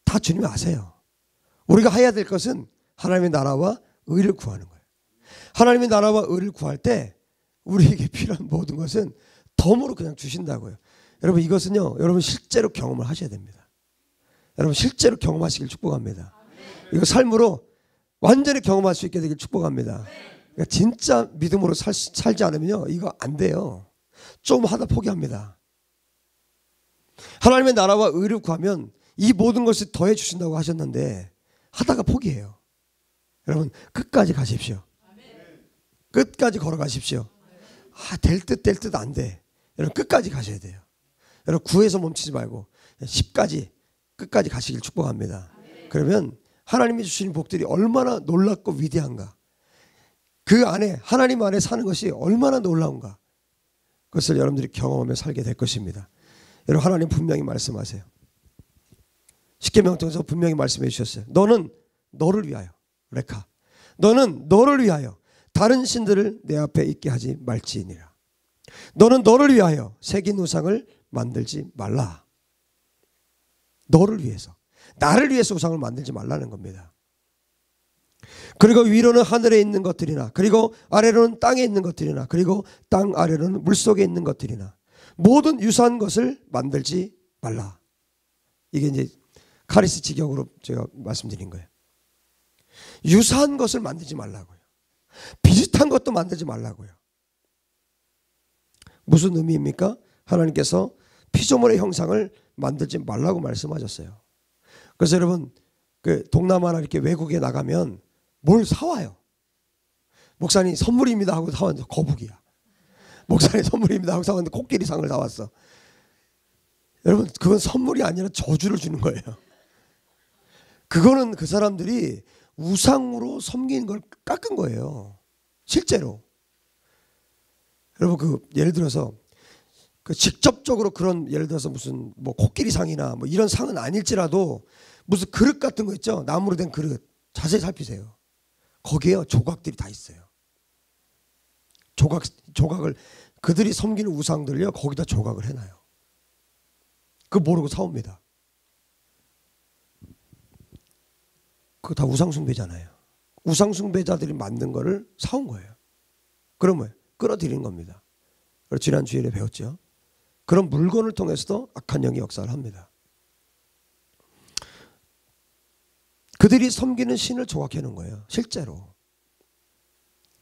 다 주님이 아세요. 우리가 해야 될 것은 하나님의 나라와 의를 구하는 거예요. 하나님의 나라와 의를 구할 때 우리에게 필요한 모든 것은 덤으로 그냥 주신다고요. 여러분, 이것은요, 여러분 실제로 경험을 하셔야 됩니다. 여러분 실제로 경험하시길 축복합니다. 이거 삶으로 완전히 경험할 수 있게 되길 축복합니다. 그러니까 진짜 믿음으로 살지 않으면요, 이거 안 돼요. 좀 하다 포기합니다. 하나님의 나라와 의를 구하면 이 모든 것을 더해 주신다고 하셨는데 하다가 포기해요. 여러분 끝까지 가십시오. 끝까지 걸어가십시오. 될 듯 안 돼. 여러분 끝까지 가셔야 돼요. 여러분 9에서 멈추지 말고 10까지 끝까지 가시길 축복합니다. 그러면 하나님이 주시는 복들이 얼마나 놀랍고 위대한가, 그 안에 하나님 안에 사는 것이 얼마나 놀라운가, 그것을 여러분들이 경험하며 살게 될 것입니다. 여러분 하나님 분명히 말씀하세요. 십계명 통해서 분명히 말씀해 주셨어요. 너는 너를 위하여, 레카, 너는 너를 위하여 다른 신들을 내 앞에 있게 하지 말지니라. 너는 너를 위하여 새긴 우상을 만들지 말라. 너를 위해서, 나를 위해서 우상을 만들지 말라는 겁니다. 그리고 위로는 하늘에 있는 것들이나, 그리고 아래로는 땅에 있는 것들이나, 그리고 땅 아래로는 물속에 있는 것들이나 모든 유사한 것을 만들지 말라. 이게 이제 카리스 직역으로 제가 말씀드린 거예요. 유사한 것을 만들지 말라고요. 비슷한 것도 만들지 말라고요. 무슨 의미입니까? 하나님께서 피조물의 형상을 만들지 말라고 말씀하셨어요. 그래서 여러분 그 동남아나 이렇게 외국에 나가면 뭘 사와요. 목사님 선물입니다 하고 사왔는데 거북이야. 목사님 선물입니다 하고 사왔는데 코끼리상을 사왔어. 여러분 그건 선물이 아니라 저주를 주는 거예요. 그거는 그 사람들이 우상으로 섬기는 걸 깎은 거예요. 실제로. 여러분 그 예를 들어서 그 직접적으로 그런, 예를 들어서 무슨 뭐 코끼리상이나 뭐 이런 상은 아닐지라도 무슨 그릇 같은 거 있죠. 나무로 된 그릇 자세히 살피세요. 거기에요 조각들이 다 있어요. 조각을 그들이 섬기는 우상들요 거기다 조각을 해놔요. 그거 모르고 사옵니다. 그거 다 우상숭배잖아요. 우상숭배자들이 만든 거를 사온 거예요. 그럼 뭐예요? 끌어들이는 겁니다. 지난 주일에 배웠죠. 그런 물건을 통해서도 악한 영이 역사를 합니다. 그들이 섬기는 신을 조각해 놓은 거예요. 실제로.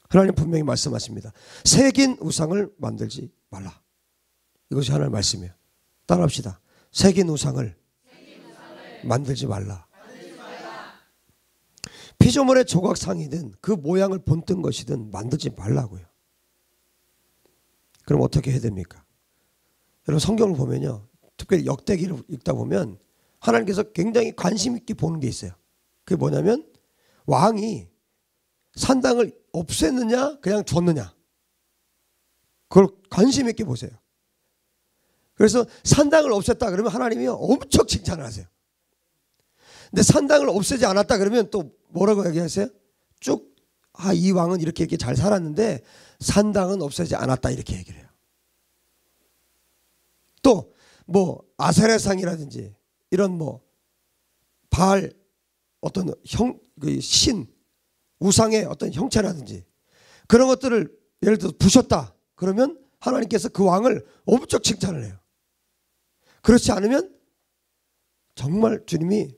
하나님 분명히 말씀하십니다. 새긴 우상을 만들지 말라. 이것이 하나님의 말씀이에요. 따라합시다. 새긴 우상을 만들지 말라. 피조물의 조각상이든 그 모양을 본뜬 것이든 만들지 말라고요. 그럼 어떻게 해야 됩니까? 여러분 성경을 보면요. 특별히 역대기를 읽다 보면 하나님께서 굉장히 관심 있게 보는 게 있어요. 그게 뭐냐면 왕이 산당을 없앴느냐 그냥 줬느냐. 그걸 관심 있게 보세요. 그래서 산당을 없앴다 그러면 하나님이 엄청 칭찬을 하세요. 근데 산당을 없애지 않았다 그러면 또 뭐라고 얘기하세요? 쭉 이 왕은 이렇게 잘 살았는데 산당은 없애지 않았다 이렇게 얘기를 해요. 또 뭐 아세라상이라든지 이런 뭐 바알 어떤 신 우상의 어떤 형체라든지 그런 것들을 예를 들어서 부셨다 그러면 하나님께서 그 왕을 엄청 칭찬을 해요. 그렇지 않으면 정말 주님이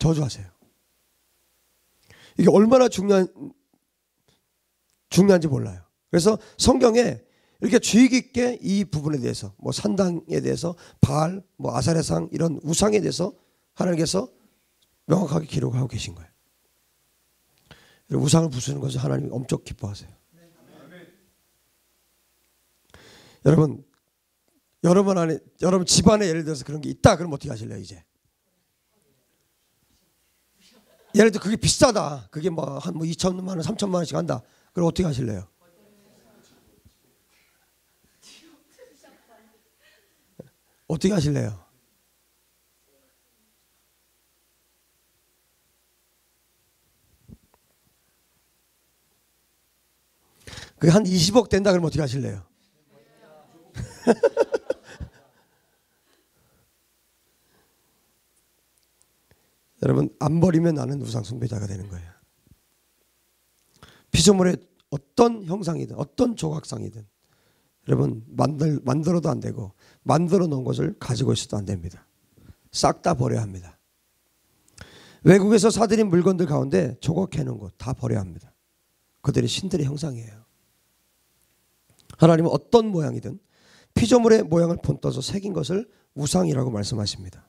저주하세요. 이게 얼마나 중요한지 몰라요. 그래서 성경에 이렇게 주의 깊게 이 부분에 대해서 뭐 산당에 대해서 바알, 뭐 아사레상 이런 우상에 대해서 하나님께서 명확하게 기록하고 계신 거예요. 우상을 부수는 것을 하나님이 엄청 기뻐하세요. 여러분 집안에 예를 들어서 그런 게 있다 그럼 어떻게 하실래요 이제? 예를 들어 그게 비싸다. 그게 뭐 한 2천만 원, 3천만 원씩 한다. 그럼 어떻게 하실래요? 어떻게 하실래요? 그게 한 20억 된다 그러면 어떻게 하실래요? 여러분 안 버리면 나는 우상 숭배자가 되는 거예요. 피조물의 어떤 형상이든 어떤 조각상이든 여러분 만들어도 안 되고 만들어 놓은 것을 가지고 있어도 안 됩니다. 싹 다 버려야 합니다. 외국에서 사들인 물건들 가운데 조각해 놓은 것 다 버려야 합니다. 그들이 신들의 형상이에요. 하나님은 어떤 모양이든 피조물의 모양을 본떠서 새긴 것을 우상이라고 말씀하십니다.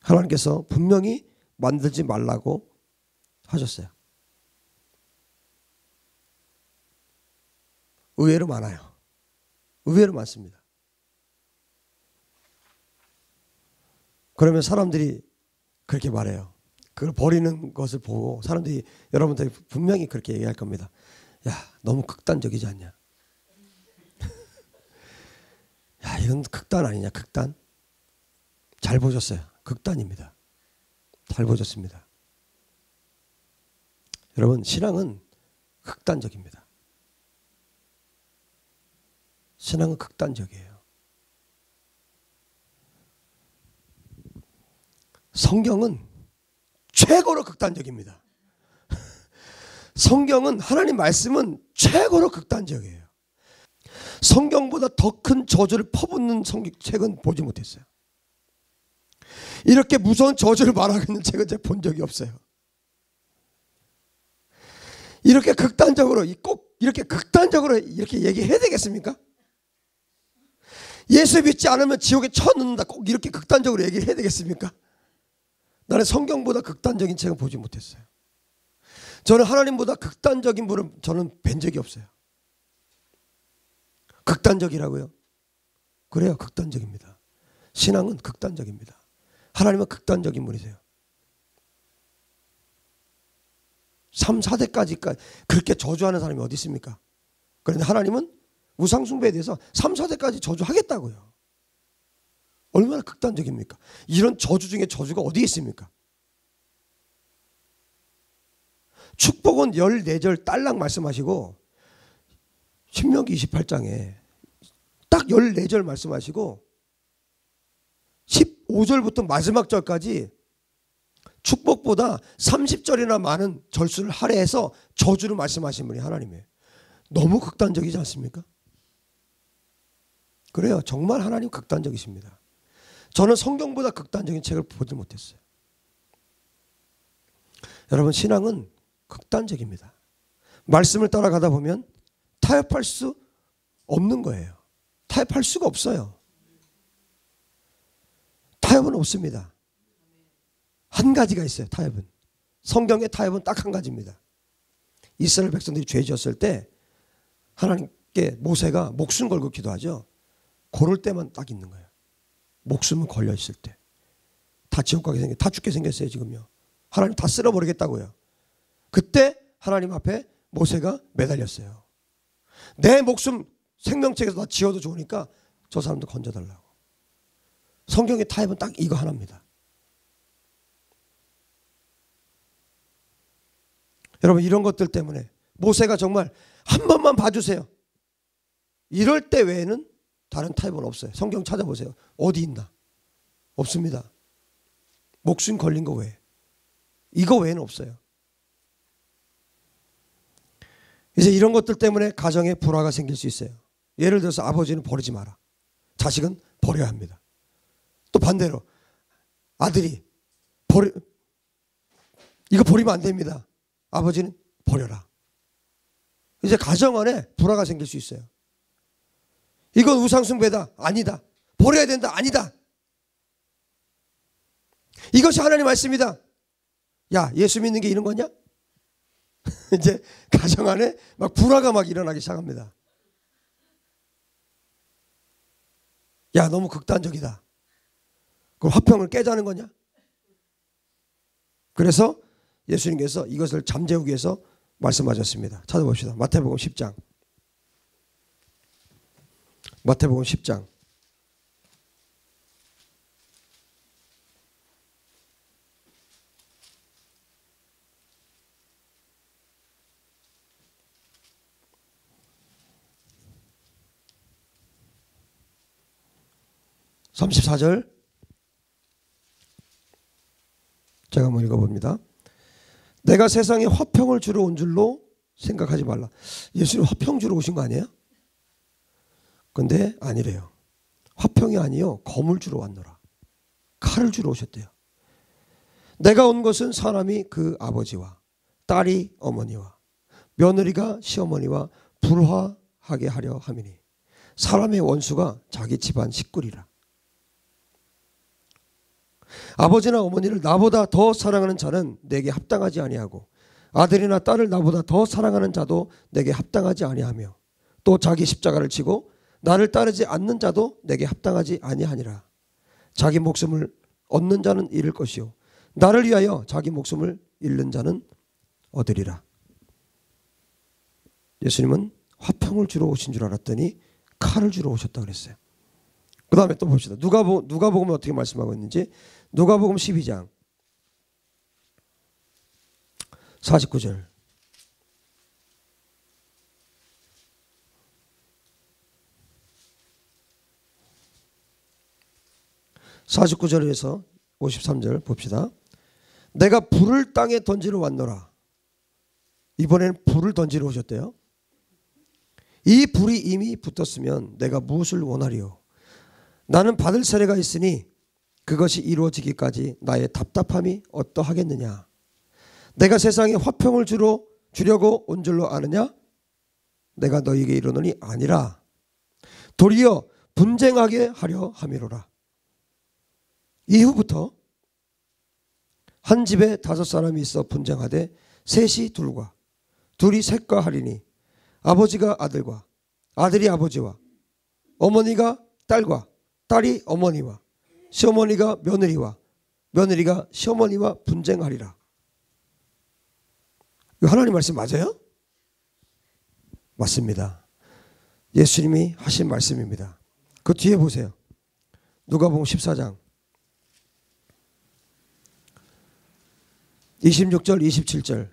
하나님께서 분명히 만들지 말라고 하셨어요. 의외로 많아요. 의외로 많습니다. 그러면 사람들이 그렇게 말해요. 그걸 버리는 것을 보고 사람들이 여러분들이 분명히 그렇게 얘기할 겁니다. 야, 너무 극단적이지 않냐? 야, 이건 극단 아니냐? 극단? 잘 보셨어요. 극단입니다. 잘 보셨습니다. 여러분 신앙은 극단적입니다. 신앙은 극단적이에요. 성경은 최고로 극단적입니다. 성경은 하나님 말씀은 최고로 극단적이에요. 성경보다 더 큰 저주를 퍼붓는 책은 보지 못했어요. 이렇게 무서운 저주를 말하고 있는 책은 제가 본 적이 없어요. 이렇게 극단적으로 꼭 이렇게 극단적으로 이렇게 얘기해야 되겠습니까? 예수 믿지 않으면 지옥에 쳐넣는다 꼭 이렇게 극단적으로 얘기를 해야 되겠습니까? 나는 성경보다 극단적인 책은 보지 못했어요. 저는 하나님보다 극단적인 분을 저는 뵌 적이 없어요. 극단적이라고요? 그래요, 극단적입니다. 신앙은 극단적입니다. 하나님은 극단적인 분이세요. 3, 4대까지 그렇게 저주하는 사람이 어디 있습니까? 그런데 하나님은 우상숭배에 대해서 3, 4대까지 저주하겠다고요. 얼마나 극단적입니까? 이런 저주 중에 저주가 어디에 있습니까? 축복은 14절 딸랑 말씀하시고 신명기 28장에 딱 14절 말씀하시고 15절부터 마지막 절까지 축복보다 30절이나 많은 절수를 할애해서 저주를 말씀하신 분이 하나님이에요. 너무 극단적이지 않습니까? 그래요. 정말 하나님 극단적이십니다. 저는 성경보다 극단적인 책을 보지 못했어요. 여러분 신앙은 극단적입니다. 말씀을 따라가다 보면 타협할 수 없는 거예요. 타협할 수가 없어요. 타협은 없습니다. 한 가지가 있어요. 타협은. 성경의 타협은 딱 한 가지입니다. 이스라엘 백성들이 죄 지었을 때 하나님 모세가 목숨 걸고 기도하죠. 그럴 때만 딱 있는 거예요. 목숨은 걸려 있을 때. 다 지옥 가게 생겼어요. 다 죽게 생겼어요 지금요. 하나님 다 쓸어버리겠다고요. 그때 하나님 앞에 모세가 매달렸어요. 내 목숨 생명책에서 다 지워도 좋으니까 저 사람도 건져달라고. 성경의 타입은 딱 이거 하나입니다. 여러분 이런 것들 때문에 모세가 정말 한 번만 봐주세요. 이럴 때 외에는 다른 타입은 없어요. 성경 찾아보세요. 어디 있나? 없습니다. 목숨 걸린 거 외에. 이거 외에는 없어요. 이제 이런 것들 때문에 가정에 불화가 생길 수 있어요. 예를 들어서 아버지는 버리지 마라. 자식은 버려야 합니다. 또 반대로 아들이 이거 버리면 안 됩니다. 아버지는 버려라. 이제 가정 안에 불화가 생길 수 있어요. 이건 우상숭배다. 아니다. 버려야 된다. 아니다. 이것이 하나님 말씀이다. 야, 예수 믿는 게 이런 거냐? 이제 가정 안에 막 불화가 막 일어나기 시작합니다. 야, 너무 극단적이다. 그럼 화평을 깨자는 거냐? 그래서 예수님께서 이것을 잠재우기 위해서 말씀하셨습니다. 찾아봅시다. 마태복음 10장. 마태복음 10장. (34절) 제가 한번 읽어봅니다. 내가 세상에 화평을 주러 온 줄로 생각하지 말라. 예수님 화평 주러 오신 거 아니에요? 근데 아니래요. 화평이 아니요 검을 주러 왔노라. 칼을 주러 오셨대요. 내가 온 것은 사람이 그 아버지와 딸이 어머니와 며느리가 시어머니와 불화하게 하려 함이니 사람의 원수가 자기 집안 식구리라. 아버지나 어머니를 나보다 더 사랑하는 자는 내게 합당하지 아니하고 아들이나 딸을 나보다 더 사랑하는 자도 내게 합당하지 아니하며 또 자기 십자가를 지고 나를 따르지 않는 자도 내게 합당하지 아니하니라. 자기 목숨을 얻는 자는 잃을 것이요 나를 위하여 자기 목숨을 잃는 자는 얻으리라. 예수님은 화평을 주러 오신 줄 알았더니 칼을 주러 오셨다 그랬어요. 그 다음에 또 봅시다. 누가복음은 어떻게 말씀하고 있는지. 누가복음 12장 49절. (49절에서) (53절) 봅시다. 내가 불을 땅에 던지러 왔노라. 이번에는 불을 던지러 오셨대요. 이 불이 이미 붙었으면 내가 무엇을 원하리요. 나는 받을 세례가 있으니 그것이 이루어지기까지 나의 답답함이 어떠하겠느냐. 내가 세상에 화평을 주려고 온 줄로 아느냐. 내가 너희에게 이르노니 아니라 도리어 분쟁하게 하려 함이로라. 이후부터 한 집에 5사람이 있어 분쟁하되 셋이 둘과 둘이 셋과 하리니 아버지가 아들과 아들이 아버지와 어머니가 딸과 딸이 어머니와 시어머니가 며느리와 며느리가 시어머니와 분쟁하리라. 이거 하나님 말씀 맞아요? 맞습니다. 예수님이 하신 말씀입니다. 그 뒤에 보세요. 누가복음 14장 26절 27절.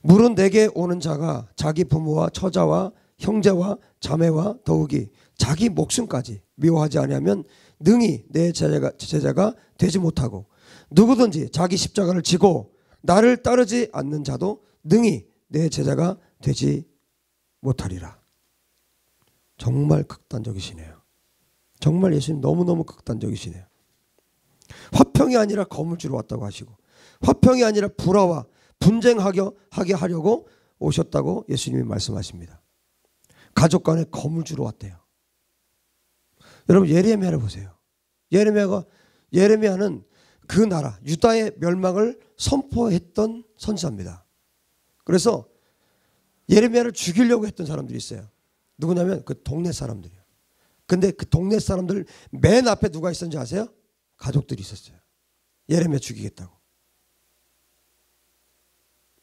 물은 내게 오는 자가 자기 부모와 처자와 형제와 자매와 더욱이 자기 목숨까지 미워하지 아니하면 능히 내 제자가 되지 못하고 누구든지 자기 십자가를 지고 나를 따르지 않는 자도 능히 내 제자가 되지 못하리라. 정말 극단적이시네요. 정말 예수님 너무너무 극단적이시네요. 화평이 아니라 검을 주러 왔다고 하시고 화평이 아니라 불화와 분쟁하게 하려고 오셨다고 예수님이 말씀하십니다. 가족 간에 검을 주러 왔대요. 여러분 예레미야를 보세요. 예레미야는 그 나라 유다의 멸망을 선포했던 선지자입니다. 그래서 예레미야를 죽이려고 했던 사람들이 있어요. 누구냐면 그 동네 사람들이에요. 근데 그 동네 사람들 맨 앞에 누가 있었는지 아세요? 가족들이 있었어요. 예레미야 죽이겠다고.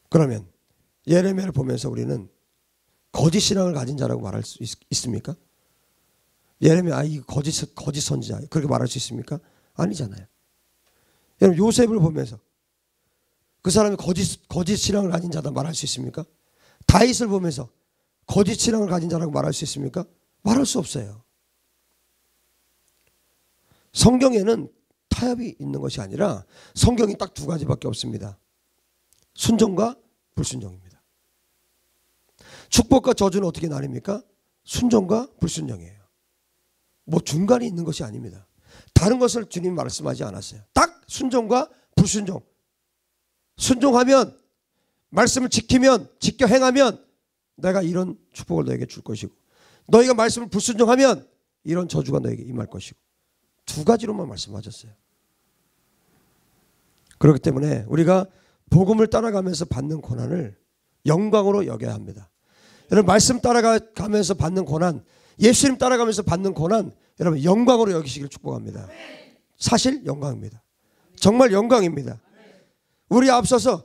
그러면 예레미야를 보면서 우리는 거짓 신앙을 가진 자라고 말할 수 있습니까? 예레미야 이 거짓 선지자 그렇게 말할 수 있습니까? 아니잖아요. 여러분 요셉을 보면서 그 사람이 거짓 신앙을 가진 자다 말할 수 있습니까? 다윗을 보면서 거짓 신앙을 가진 자라고 말할 수 있습니까? 말할 수 없어요. 성경에는 타협이 있는 것이 아니라 성경이 딱 두 가지밖에 없습니다. 순종과 불순종입니다. 축복과 저주는 어떻게 나뉩니까? 순종과 불순종이에요. 뭐 중간에 있는 것이 아닙니다. 다른 것을 주님 말씀하지 않았어요. 딱 순종과 불순종. 순종하면 말씀을 지키면 지켜 행하면 내가 이런 축복을 너에게 줄 것이고 너희가 말씀을 불순종하면 이런 저주가 너에게 임할 것이고 두 가지로만 말씀하셨어요. 그렇기 때문에 우리가 복음을 따라가면서 받는 고난을 영광으로 여겨야 합니다. 여러분 말씀 따라가면서 받는 고난, 예수님 따라가면서 받는 고난 여러분 영광으로 여기시길 축복합니다. 사실 영광입니다. 정말 영광입니다. 우리 앞서서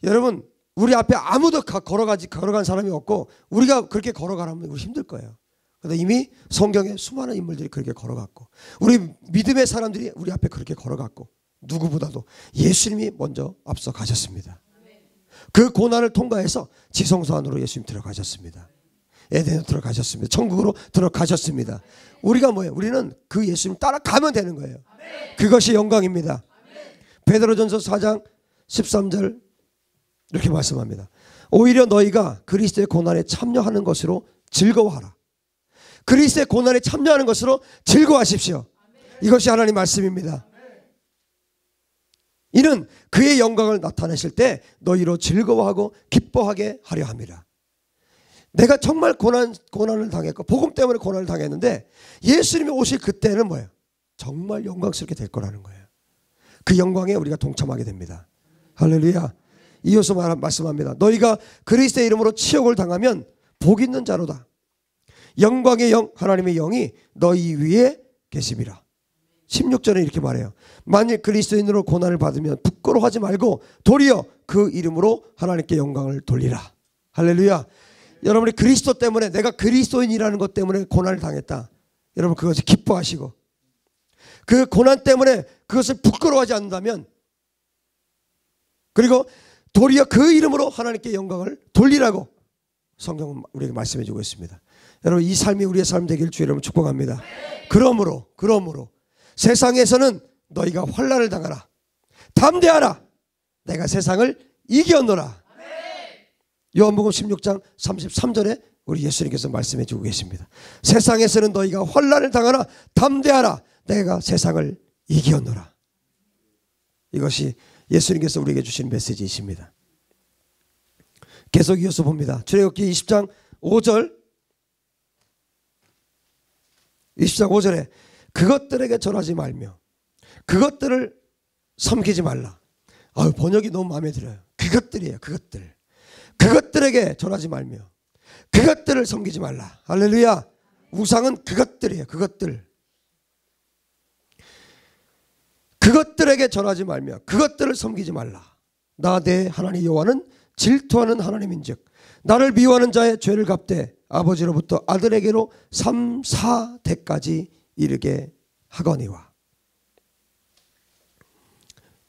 여러분 우리 앞에 아무도 걸어간 사람이 없고 우리가 그렇게 걸어가라면 우리 힘들 거예요. 그런데 이미 성경에 수많은 인물들이 그렇게 걸어갔고 우리 믿음의 사람들이 우리 앞에 그렇게 걸어갔고 누구보다도 예수님이 먼저 앞서 가셨습니다. 그 고난을 통과해서 지성소 안으로 예수님 들어가셨습니다. 에덴으로 들어가셨습니다. 천국으로 들어가셨습니다. 우리가 뭐예요? 우리는 그 예수님 따라가면 되는 거예요. 그것이 영광입니다. 베드로전서 4장 13절 이렇게 말씀합니다. 오히려 너희가 그리스도의 고난에 참여하는 것으로 즐거워하라. 그리스도의 고난에 참여하는 것으로 즐거워하십시오. 이것이 하나님 말씀입니다. 이는 그의 영광을 나타내실 때 너희로 즐거워하고 기뻐하게 하려 합니다. 내가 정말 고난을 당했고 복음 때문에 고난을 당했는데 예수님이 오실 그때는 뭐예요? 정말 영광스럽게 될 거라는 거예요. 그 영광에 우리가 동참하게 됩니다. 할렐루야. 이어서 말씀합니다. 너희가 그리스도의 이름으로 치욕을 당하면 복 있는 자로다. 영광의 영 하나님의 영이 너희 위에 계심이라. 16절에 이렇게 말해요. 만일 그리스도인으로 고난을 받으면 부끄러워하지 말고 도리어 그 이름으로 하나님께 영광을 돌리라. 할렐루야. 여러분이 그리스도 때문에 내가 그리스도인이라는 것 때문에 고난을 당했다. 여러분 그것을 기뻐하시고 그 고난 때문에 그것을 부끄러워하지 않는다면 그리고 도리어 그 이름으로 하나님께 영광을 돌리라고 성경은 우리에게 말씀해 주고 있습니다. 여러분 이 삶이 우리의 삶 되길 주의 이름으로 축복합니다. 그러므로 세상에서는 너희가 환난을 당하라. 담대하라. 내가 세상을 이겼노라. 요한복음 16장 33절에 우리 예수님께서 말씀해 주고 계십니다. 세상에서는 너희가 환난을 당하라. 담대하라. 내가 세상을 이겼노라. 이것이 예수님께서 우리에게 주신 메시지이십니다. 계속 이어서 봅니다. 출애굽기 20장 5절 20장 5절에 그것들에게 절하지 말며 그것들을 섬기지 말라. 번역이 너무 마음에 들어요. 그것들이에요. 그것들에게 절하지 말며 그것들을 섬기지 말라. 할렐루야. 우상은 그것들이에요. 그것들에게 절하지 말며 그것들을 섬기지 말라. 나 내 하나님 여호와는 질투하는 하나님인즉 나를 미워하는 자의 죄를 갚되 아버지로부터 아들에게로 3, 4대까지 이르게 하거니와.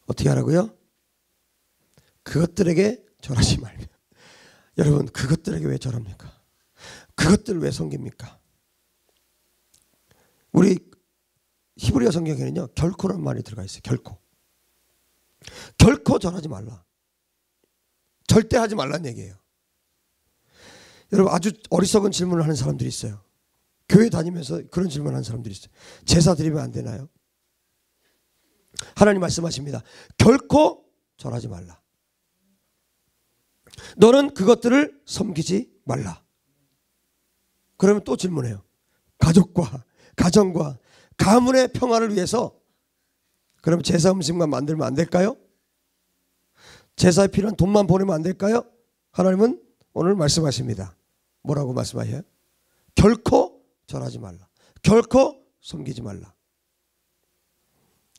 어떻게 하라고요? 그것들에게 절하지 말며. 여러분 그것들에게 왜 절합니까? 그것들을 왜 섬깁니까? 우리 히브리어 성경에는요 결코라는 말이 들어가 있어요. 결코 절하지 말라. 절대 하지 말라는 얘기예요. 여러분 아주 어리석은 질문을 하는 사람들이 있어요. 교회 다니면서 그런 질문을 하는 사람들이 있어요. 제사 드리면 안 되나요? 하나님 말씀하십니다. 결코 절하지 말라. 너는 그것들을 섬기지 말라. 그러면 또 질문해요. 가족과 가정과 가문의 평화를 위해서 그럼 제사 음식만 만들면 안 될까요? 제사에 필요한 돈만 보내면 안 될까요? 하나님은 오늘 말씀하십니다. 뭐라고 말씀하셔요? 결코 절하지 말라. 결코 섬기지 말라.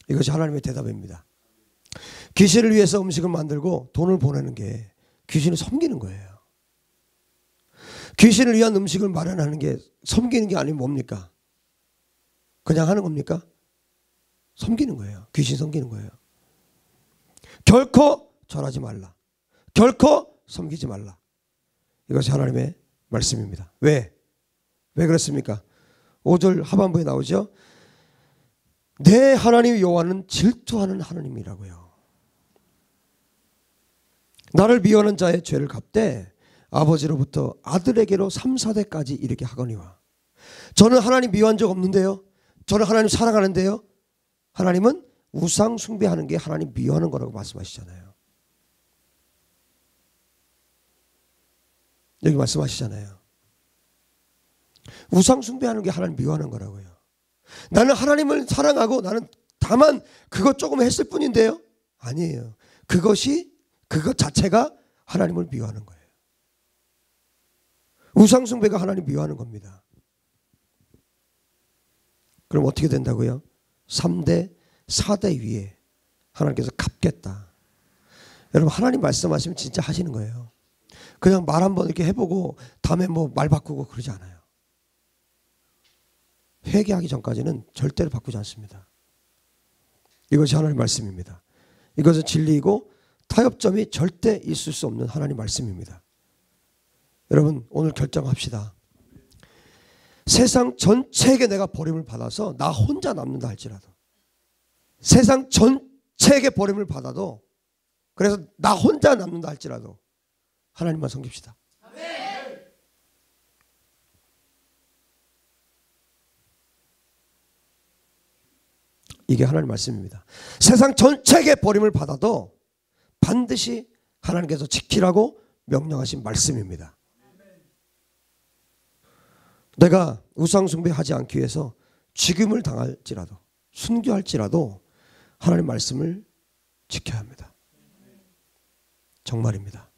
이것이 하나님의 대답입니다. 귀신을 위해서 음식을 만들고 돈을 보내는 게 귀신을 섬기는 거예요. 귀신을 위한 음식을 마련하는 게 섬기는 게 아니면 뭡니까? 그냥 하는 겁니까? 섬기는 거예요. 귀신 섬기는 거예요. 결코 절하지 말라. 결코 섬기지 말라. 이것이 하나님의 말씀입니다. 왜? 왜 그렇습니까? 5절 하반부에 나오죠. 내 하나님 여호와는 질투하는 하나님이라고요. 나를 미워하는 자의 죄를 갚되 아버지로부터 아들에게로 3, 4대까지 이렇게 하거니와. 저는 하나님 미워한 적 없는데요. 저는 하나님 사랑하는데요. 하나님은 우상 숭배하는 게 하나님 미워하는 거라고 말씀하시잖아요. 여기 말씀하시잖아요. 우상 숭배하는 게 하나님 미워하는 거라고요. 나는 하나님을 사랑하고 나는 다만 그것 조금 했을 뿐인데요. 아니에요. 그것 자체가 하나님을 미워하는 거예요. 우상 숭배가 하나님 미워하는 겁니다. 그럼 어떻게 된다고요? 3대, 4대 위에 하나님께서 갚겠다. 여러분 하나님 말씀하시면 진짜 하시는 거예요. 그냥 말 한번 이렇게 해보고 다음에 뭐 말 바꾸고 그러지 않아요. 회개하기 전까지는 절대로 바꾸지 않습니다. 이것이 하나님 말씀입니다. 이것은 진리이고 타협점이 절대 있을 수 없는 하나님 말씀입니다. 여러분 오늘 결정합시다. 세상 전체에게 내가 버림을 받아서 나 혼자 남는다 할지라도, 세상 전체에게 버림을 받아도, 그래서 나 혼자 남는다 할지라도 하나님만 섬깁시다. 이게 하나님 말씀입니다. 세상 전체에게 버림을 받아도 반드시 하나님께서 지키라고 명령하신 말씀입니다. 내가 우상 숭배하지 않기 위해서 죽임을 당할지라도 순교할지라도 하나님 말씀을 지켜야 합니다. 정말입니다.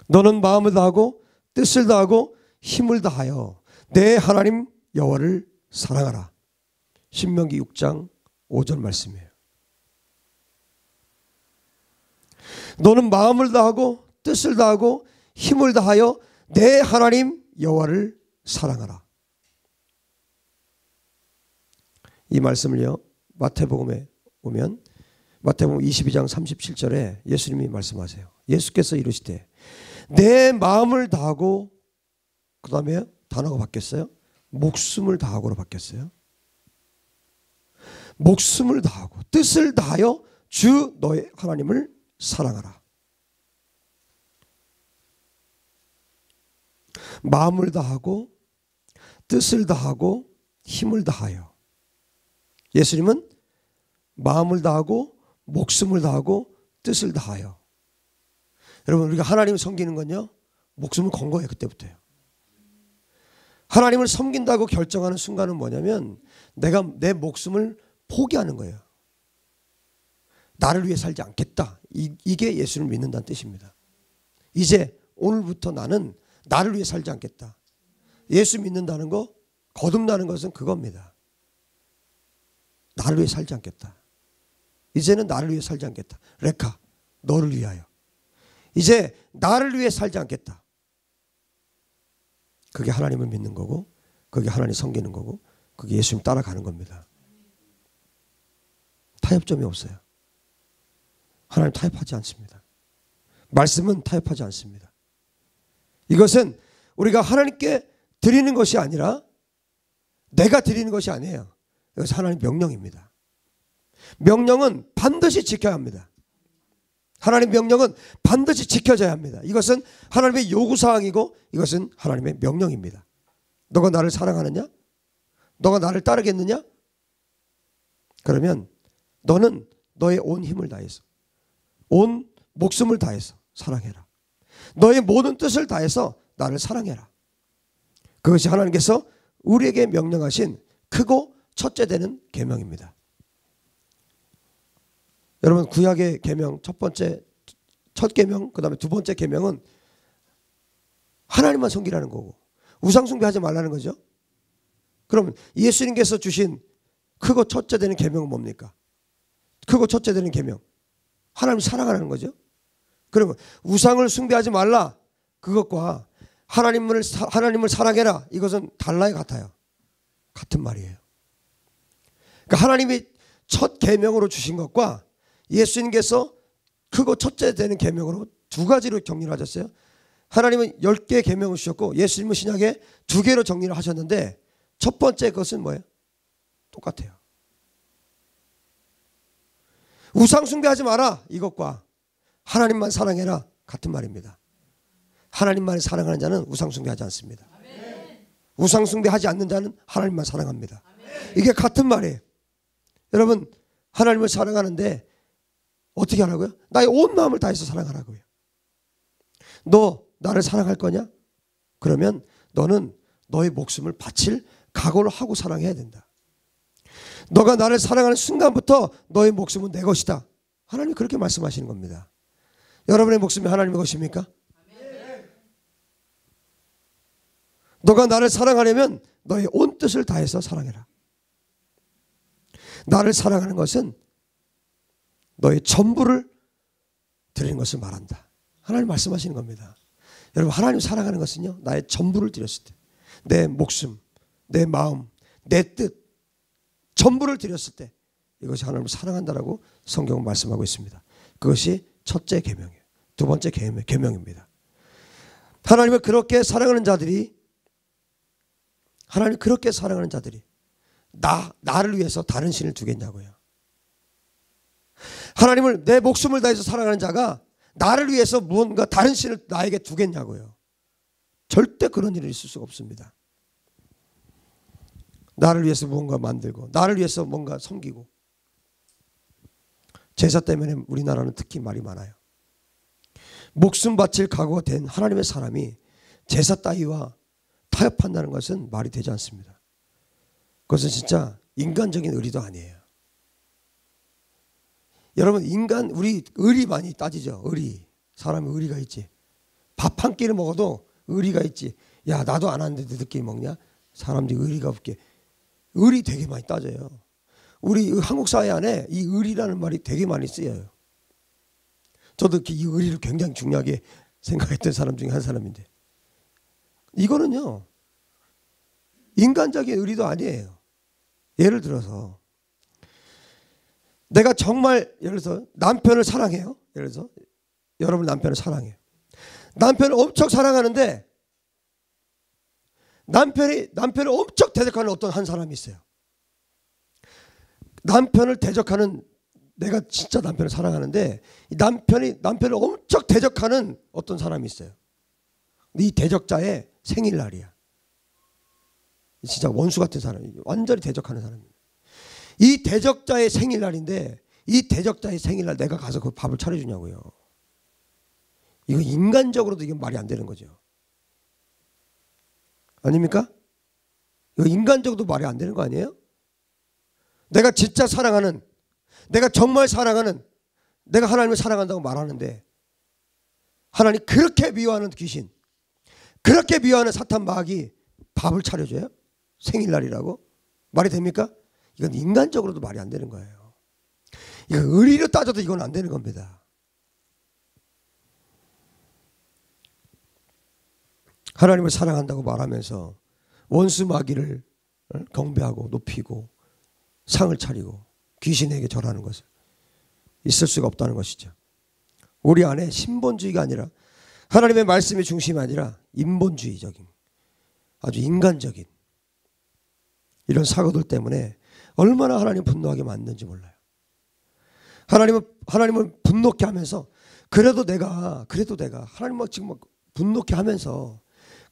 너는 마음을 다하고 뜻을 다하고 힘을 다하여 내 하나님 여호와를 사랑하라. 신명기 6장 5절 말씀이에요. 너는 마음을 다하고 뜻을 다하고 힘을 다하여 내 하나님 여호와를 사랑하라. 이 말씀을요 마태복음에 보면 마태복음 22장 37절에 예수님이 말씀하세요. 예수께서 이르시되 내 마음을 다하고, 그 다음에 단어가 바뀌었어요. 목숨을 다하고로 바뀌었어요. 목숨을 다하고 뜻을 다하여 주 너의 하나님을 사랑하라. 마음을 다하고 뜻을 다하고 힘을 다하여. 예수님은 마음을 다하고 목숨을 다하고 뜻을 다하여. 여러분 우리가 하나님을 섬기는 건요 목숨을 건 거예요. 그때부터요. 하나님을 섬긴다고 결정하는 순간은 뭐냐면 내가 내 목숨을 포기하는 거예요. 나를 위해 살지 않겠다. 이게 예수를 믿는다는 뜻입니다. 이제 오늘부터 나는 나를 위해 살지 않겠다. 예수 믿는다는 거, 거듭나는 것은 그겁니다. 나를 위해 살지 않겠다. 이제는 나를 위해 살지 않겠다. 레카, 너를 위하여. 이제 나를 위해 살지 않겠다. 그게 하나님을 믿는 거고, 그게 하나님 섬기는 거고, 그게 예수님 따라가는 겁니다. 타협점이 없어요. 하나님 타협하지 않습니다. 말씀은 타협하지 않습니다. 이것은 우리가 하나님께 드리는 것이 아니라 내가 드리는 것이 아니에요. 이것은 하나님의 명령입니다. 명령은 반드시 지켜야 합니다. 하나님의 명령은 반드시 지켜져야 합니다. 이것은 하나님의 요구사항이고 이것은 하나님의 명령입니다. 너가 나를 사랑하느냐? 너가 나를 따르겠느냐? 그러면 너는 너의 온 힘을 다해서, 온 목숨을 다해서 사랑해라. 너의 모든 뜻을 다해서 나를 사랑해라. 그것이 하나님께서 우리에게 명령하신 크고 첫째 되는 계명입니다. 여러분 구약의 계명 첫 계명, 그 다음에 두 번째 계명은 하나님만 섬기라는 거고 우상 숭배하지 말라는 거죠. 그럼 예수님께서 주신 크고 첫째 되는 계명은 뭡니까? 크고 첫째 되는 계명, 하나님 사랑하라는 거죠. 그러면 우상을 숭배하지 말라, 그것과 하나님을 사랑해라, 이것은 달라요, 같아요? 같은 말이에요. 그러니까 하나님이 첫 계명으로 주신 것과 예수님께서 크고 첫째 되는 계명으로 두 가지로 정리를 하셨어요. 하나님은 10개의 계명을 주셨고 예수님은 신약에 2개로 정리를 하셨는데 첫 번째 것은 뭐예요? 똑같아요. 우상 숭배하지 마라, 이것과 하나님만 사랑해라, 같은 말입니다. 하나님만 사랑하는 자는 우상 숭배하지 않습니다. 우상 숭배하지 않는 자는 하나님만 사랑합니다. 이게 같은 말이에요. 여러분, 하나님을 사랑하는데 어떻게 하라고요? 나의 온 마음을 다해서 사랑하라고요. 너 나를 사랑할 거냐? 그러면 너는 너의 목숨을 바칠 각오를 하고 사랑해야 된다. 너가 나를 사랑하는 순간부터 너의 목숨은 내 것이다. 하나님이 그렇게 말씀하시는 겁니다. 여러분의 목숨이 하나님의 것입니까? 너가 나를 사랑하려면 너의 온 뜻을 다해서 사랑해라. 나를 사랑하는 것은 너의 전부를 드리는 것을 말한다. 하나님 말씀하시는 겁니다. 여러분, 하나님 사랑하는 것은요, 나의 전부를 드렸을 때, 내 목숨, 내 마음, 내 뜻, 전부를 드렸을 때 이것이 하나님을 사랑한다라고 성경은 말씀하고 있습니다. 그것이 첫째 계명이에요. 두 번째 계명입니다. 하나님을 그렇게 사랑하는 자들이, 하나님 그렇게 사랑하는 자들이 나를 위해서 다른 신을 두겠냐고요. 하나님을 내 목숨을 다해서 사랑하는 자가 나를 위해서 무언가 다른 신을 나에게 두겠냐고요. 절대 그런 일이 있을 수가 없습니다. 나를 위해서 무언가 만들고 나를 위해서 뭔가 섬기고, 제사 때문에 우리나라는 특히 말이 많아요. 목숨 바칠 각오가 된 하나님의 사람이 제사 따위와 타협한다는 것은 말이 되지 않습니다. 그것은 진짜 인간적인 의리도 아니에요. 여러분, 우리 의리 많이 따지죠. 의리. 사람이 의리가 있지. 밥 한 끼를 먹어도 의리가 있지. 야, 나도 안 하는데 너희들끼리 먹냐? 사람들이 의리가 없게. 의리 되게 많이 따져요. 우리 한국 사회 안에 이 의리라는 말이 되게 많이 쓰여요. 저도 이 의리를 굉장히 중요하게 생각했던 사람 중에 한 사람인데, 이거는요, 인간적인 의리도 아니에요. 예를 들어서 내가 정말, 예를 들어서 남편을 사랑해요. 예를 들어서 여러분 남편을 사랑해요. 남편을 엄청 사랑하는데 남편을 엄청 대적하는 어떤 한 사람이 있어요. 남편을 대적하는, 내가 진짜 남편을 사랑하는데 남편을 엄청 대적하는 어떤 사람이 있어요. 이 대적자의 생일날이야. 진짜 원수 같은 사람이, 완전히 대적하는 사람이에요. 이 대적자의 생일날인데 이 대적자의 생일날 내가 가서 그 밥을 차려주냐고요. 이거 인간적으로도 이건 말이 안 되는 거죠. 아닙니까? 이거 인간적으로도 말이 안 되는 거 아니에요? 내가 진짜 사랑하는, 내가 정말 사랑하는, 내가 하나님을 사랑한다고 말하는데 하나님 그렇게 미워하는 귀신, 그렇게 미워하는 사탄 마귀 밥을 차려줘요? 생일날이라고? 말이 됩니까? 이건 인간적으로도 말이 안 되는 거예요. 이거 의리로 따져도 이건 안 되는 겁니다. 하나님을 사랑한다고 말하면서 원수 마귀를 경배하고 높이고 상을 차리고 귀신에게 절하는 것을 있을 수가 없다는 것이죠. 우리 안에 신본주의가 아니라, 하나님의 말씀의 중심이 아니라 인본주의적인, 아주 인간적인 이런 사고들 때문에 얼마나 하나님 분노하게 만드는지 몰라요. 하나님을 분노케 하면서 그래도 내가 하나님을 지금 막 분노케 하면서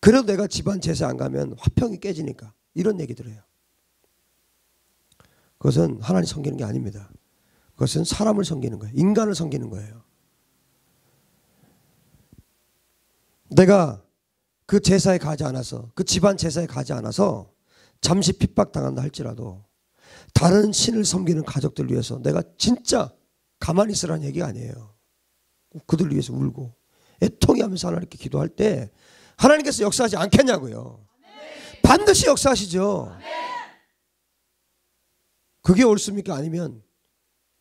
그래도 내가 집안 제사 안 가면 화평이 깨지니까 이런 얘기들 해요. 그것은 하나님 섬기는 게 아닙니다. 그것은 사람을 섬기는 거예요. 인간을 섬기는 거예요. 내가 그 제사에 가지 않아서, 그 집안 제사에 가지 않아서 잠시 핍박당한다 할지라도 다른 신을 섬기는 가족들 위해서 내가 진짜 가만히 있으라는 얘기가 아니에요. 그들 위해서 울고 애통해 하면서 하나님께 기도할 때 하나님께서 역사하지 않겠냐고요. 반드시 역사하시죠. 그게 옳습니까? 아니면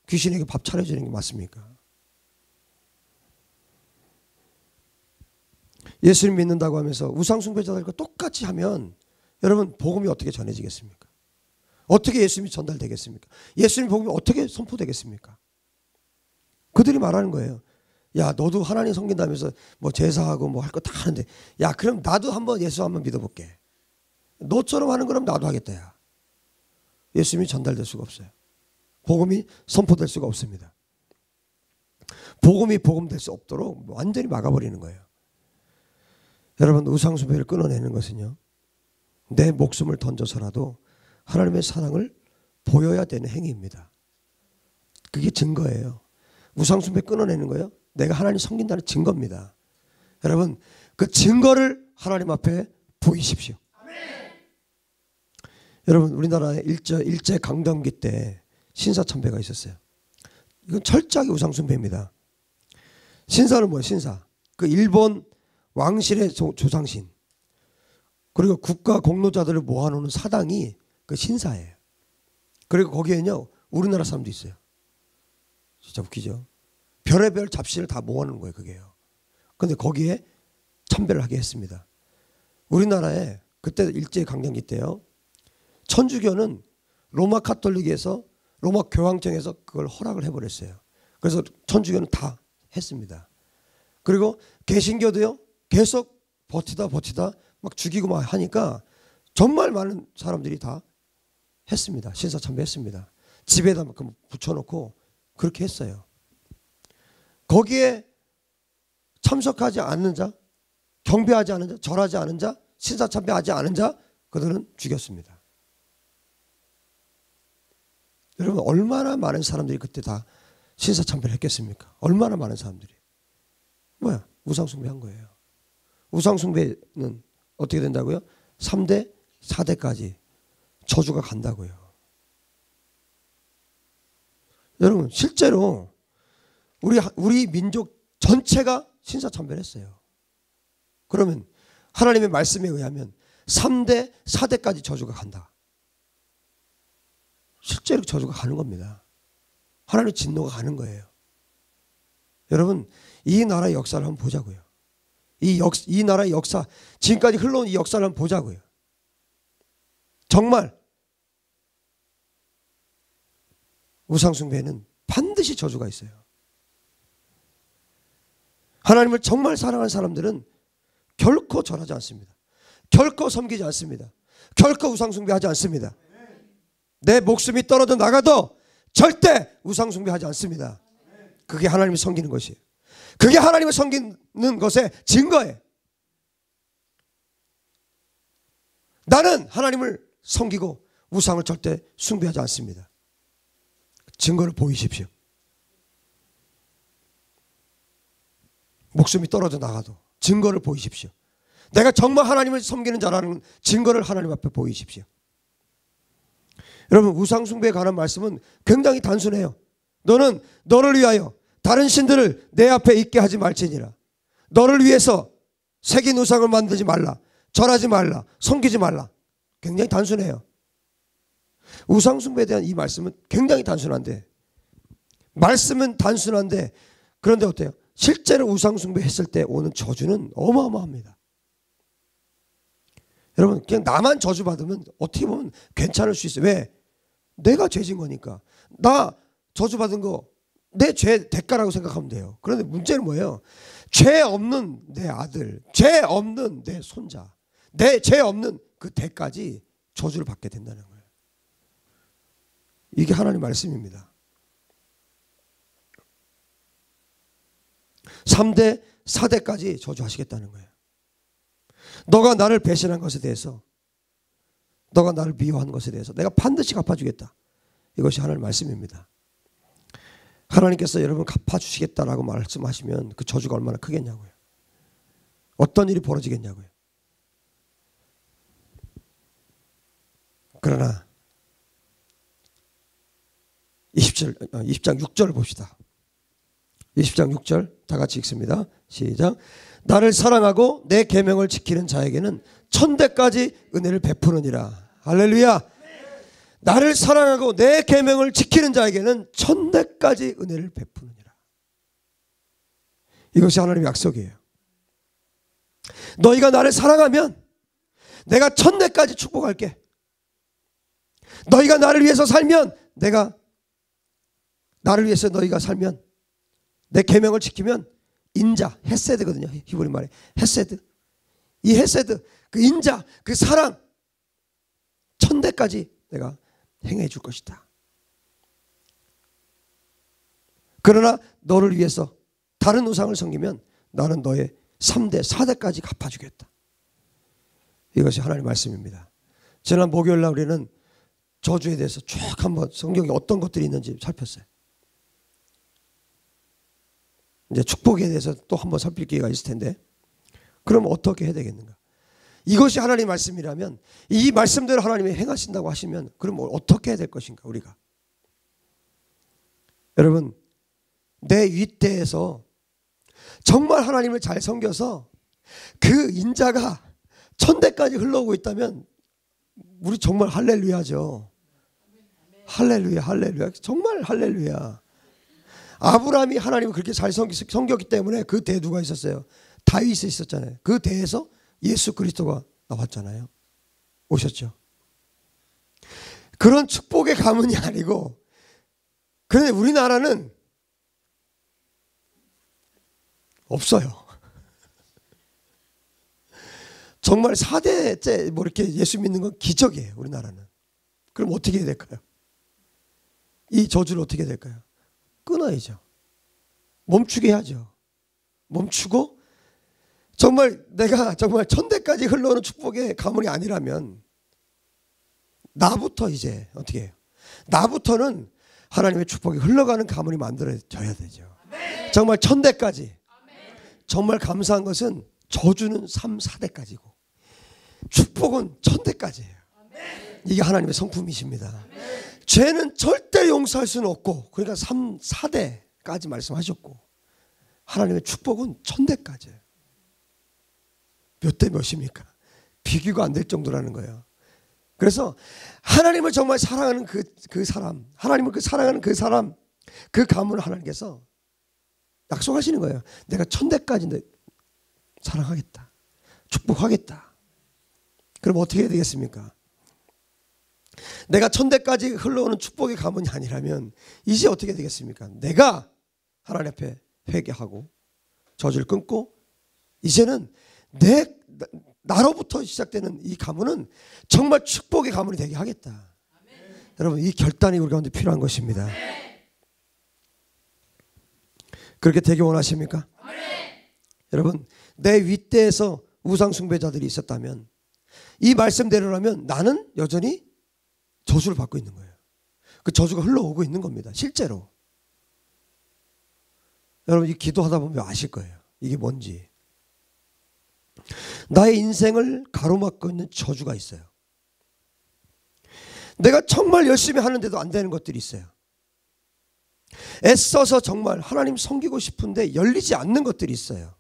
귀신에게 밥 차려주는 게 맞습니까? 예수님 믿는다고 하면서 우상숭배자들과 똑같이 하면 여러분 복음이 어떻게 전해지겠습니까? 어떻게 예수님이 전달되겠습니까? 예수님 복음이 어떻게 선포되겠습니까? 그들이 말하는 거예요. 야, 너도 하나님 섬긴다면서 뭐 제사하고 뭐 할 거 다 하는데, 야, 그럼 나도 한번 예수 한번 믿어볼게. 너처럼 하는 거라면 나도 하겠다. 야. 예수님이 전달될 수가 없어요. 복음이 선포될 수가 없습니다. 복음이 복음될 수 없도록 완전히 막아버리는 거예요. 여러분, 우상숭배를 끊어내는 것은요, 내 목숨을 던져서라도 하나님의 사랑을 보여야 되는 행위입니다. 그게 증거예요. 우상숭배 끊어내는 거예요, 내가 하나님 섬긴다는 증거입니다. 여러분, 그 증거를 하나님 앞에 보이십시오. 여러분, 우리나라에 일제 강점기 때 신사참배가 있었어요. 이건 철저하게 우상숭배입니다. 신사는 뭐예요? 신사. 그 일본 왕실의 조상신, 그리고 국가 공로자들을 모아놓는 사당이 그 신사예요. 그리고 거기에는요, 우리나라 사람도 있어요. 진짜 웃기죠. 별의별 잡신을 다 모아놓은 거예요, 그게요. 근데 거기에 참배를 하게 했습니다. 우리나라에 그때 일제강점기 때요, 천주교는 로마 카톨릭에서, 로마 교황청에서 그걸 허락을 해버렸어요. 그래서 천주교는 다 했습니다. 그리고 개신교도요, 계속 버티다 막 죽이고 막 하니까 정말 많은 사람들이 다 했습니다. 신사참배했습니다. 집에다 붙여놓고 그렇게 했어요. 거기에 참석하지 않는 자, 경배하지 않은 자, 절하지 않은 자, 신사참배하지 않은 자, 그들은 죽였습니다. 여러분, 얼마나 많은 사람들이 그때 다 신사참배를 했겠습니까? 얼마나 많은 사람들이. 뭐야? 우상숭배한 거예요. 우상숭배는 어떻게 된다고요? 3대, 4대까지 저주가 간다고요. 여러분, 실제로 우리 민족 전체가 신사참배를 했어요. 그러면 하나님의 말씀에 의하면 3대, 4대까지 저주가 간다. 실제로 저주가 가는 겁니다. 하나님의 진노가 가는 거예요. 여러분, 이 나라의 역사를 한번 보자고요. 이 나라의 역사, 지금까지 흘러온 이 역사를 한번 보자고요. 정말 우상숭배에는 반드시 저주가 있어요. 하나님을 정말 사랑하는 사람들은 결코 절하지 않습니다. 결코 섬기지 않습니다. 결코 우상숭배하지 않습니다. 내 목숨이 떨어져 나가도 절대 우상숭배하지 않습니다. 그게 하나님을 섬기는 것이에요. 그게 하나님을 섬기는 것의 증거예요. 나는 하나님을 섬기고 우상을 절대 숭배하지 않습니다. 증거를 보이십시오. 목숨이 떨어져 나가도 증거를 보이십시오. 내가 정말 하나님을 섬기는 자라는 증거를 하나님 앞에 보이십시오. 여러분, 우상숭배에 관한 말씀은 굉장히 단순해요. 너는 너를 위하여 다른 신들을 내 앞에 있게 하지 말지니라. 너를 위해서 새긴 우상을 만들지 말라. 절하지 말라. 섬기지 말라. 굉장히 단순해요. 우상숭배에 대한 이 말씀은 굉장히 단순한데, 말씀은 단순한데, 그런데 어때요? 실제로 우상숭배 했을 때 오는 저주는 어마어마합니다. 여러분, 그냥 나만 저주받으면 어떻게 보면 괜찮을 수 있어요. 왜? 내가 죄진 거니까. 나 저주받은 거 내 죄 대가라고 생각하면 돼요. 그런데 문제는 뭐예요? 죄 없는 내 아들, 죄 없는 내 손자, 내 죄 없는 그 대까지 저주를 받게 된다는 거예요. 이게 하나님 말씀입니다. 3대, 4대까지 저주하시겠다는 거예요. 너가 나를 배신한 것에 대해서, 너가 나를 미워한 것에 대해서 내가 반드시 갚아주겠다. 이것이 하나님 말씀입니다. 하나님께서 여러분 갚아주시겠다라고 말씀하시면 그 저주가 얼마나 크겠냐고요. 어떤 일이 벌어지겠냐고요. 그러나 20장 6절을 봅시다. 20장 6절 다 같이 읽습니다. 시작. 나를 사랑하고 내 계명을 지키는 자에게는 천대까지 은혜를 베푸느니라. 할렐루야. 나를 사랑하고 내 계명을 지키는 자에게는 천대까지 은혜를 베푸느니라. 이것이 하나님의 약속이에요. 너희가 나를 사랑하면 내가 천대까지 축복할게. 너희가 나를 위해서 살면 나를 위해서 너희가 살면 내 계명을 지키면 인자, 헤세드거든요. 히브리 말에 헤세드. 이 헤세드, 그 인자, 그 사랑 천대까지 내가 행해 줄 것이다. 그러나 너를 위해서 다른 우상을 섬기면 나는 너의 3대, 4대까지 갚아주겠다. 이것이 하나님의 말씀입니다. 지난 목요일 날 우리는 저주에 대해서 쭉 한번 성경에 어떤 것들이 있는지 살폈어요. 이제 축복에 대해서 또 한번 살필 기회가 있을 텐데, 그럼 어떻게 해야 되겠는가? 이것이 하나님의 말씀이라면, 이 말씀대로 하나님이 행하신다고 하시면 그럼 어떻게 해야 될 것인가? 우리가 여러분, 내 윗대에서 정말 하나님을 잘 섬겨서 그 인자가 천대까지 흘러오고 있다면 우리 정말 할렐루야죠. 할렐루야, 할렐루야, 정말 할렐루야. 아브라함이 하나님을 그렇게 잘 섬겼기 때문에 그 대에 누가 있었어요? 다윗이 있었잖아요. 그 대에서 예수 그리스도가 나왔잖아요. 오셨죠. 그런 축복의 가문이 아니고, 그런데 우리나라는 없어요. 정말 4대째 뭐 이렇게 예수 믿는 건 기적이에요. 우리나라는. 그럼 어떻게 해야 될까요? 이 저주를 어떻게 해야 될까요? 끊어야죠. 멈추게 해야죠. 멈추고 정말 내가 정말 천대까지 흘러오는 축복의 가문이 아니라면 나부터 이제 어떻게 해요? 나부터는 하나님의 축복이 흘러가는 가문이 만들어져야 되죠. 정말 천대까지. 정말 감사한 것은 저주는 3, 4대까지고 축복은 천대까지예요. 이게 하나님의 성품이십니다. 죄는 절대 용서할 수는 없고, 그러니까 3, 4대까지 말씀하셨고, 하나님의 축복은 천대까지예요. 몇 대 몇입니까? 비교가 안 될 정도라는 거예요. 그래서 하나님을 정말 사랑하는 그 사람, 하나님을 사랑하는 그 사람, 그 가문을 하나님께서 약속하시는 거예요. 내가 천대까지 사랑하겠다, 축복하겠다. 그럼 어떻게 해야 되겠습니까? 내가 천대까지 흘러오는 축복의 가문이 아니라면 이제 어떻게 되겠습니까? 내가 하나님 앞에 회개하고 저주를 끊고, 이제는 나로부터 시작되는 이 가문은 정말 축복의 가문이 되게 하겠다. 여러분, 이 결단이 우리 가운데 필요한 것입니다. 그렇게 되기 원하십니까? 여러분, 내 윗대에서 우상 숭배자들이 있었다면, 이 말씀대로라면 나는 여전히 저주를 받고 있는 거예요. 그 저주가 흘러오고 있는 겁니다. 실제로. 여러분, 이 기도하다 보면 아실 거예요. 이게 뭔지. 나의 인생을 가로막고 있는 저주가 있어요. 내가 정말 열심히 하는데도 안 되는 것들이 있어요. 애써서 정말 하나님 섬기고 싶은데 열리지 않는 것들이 있어요.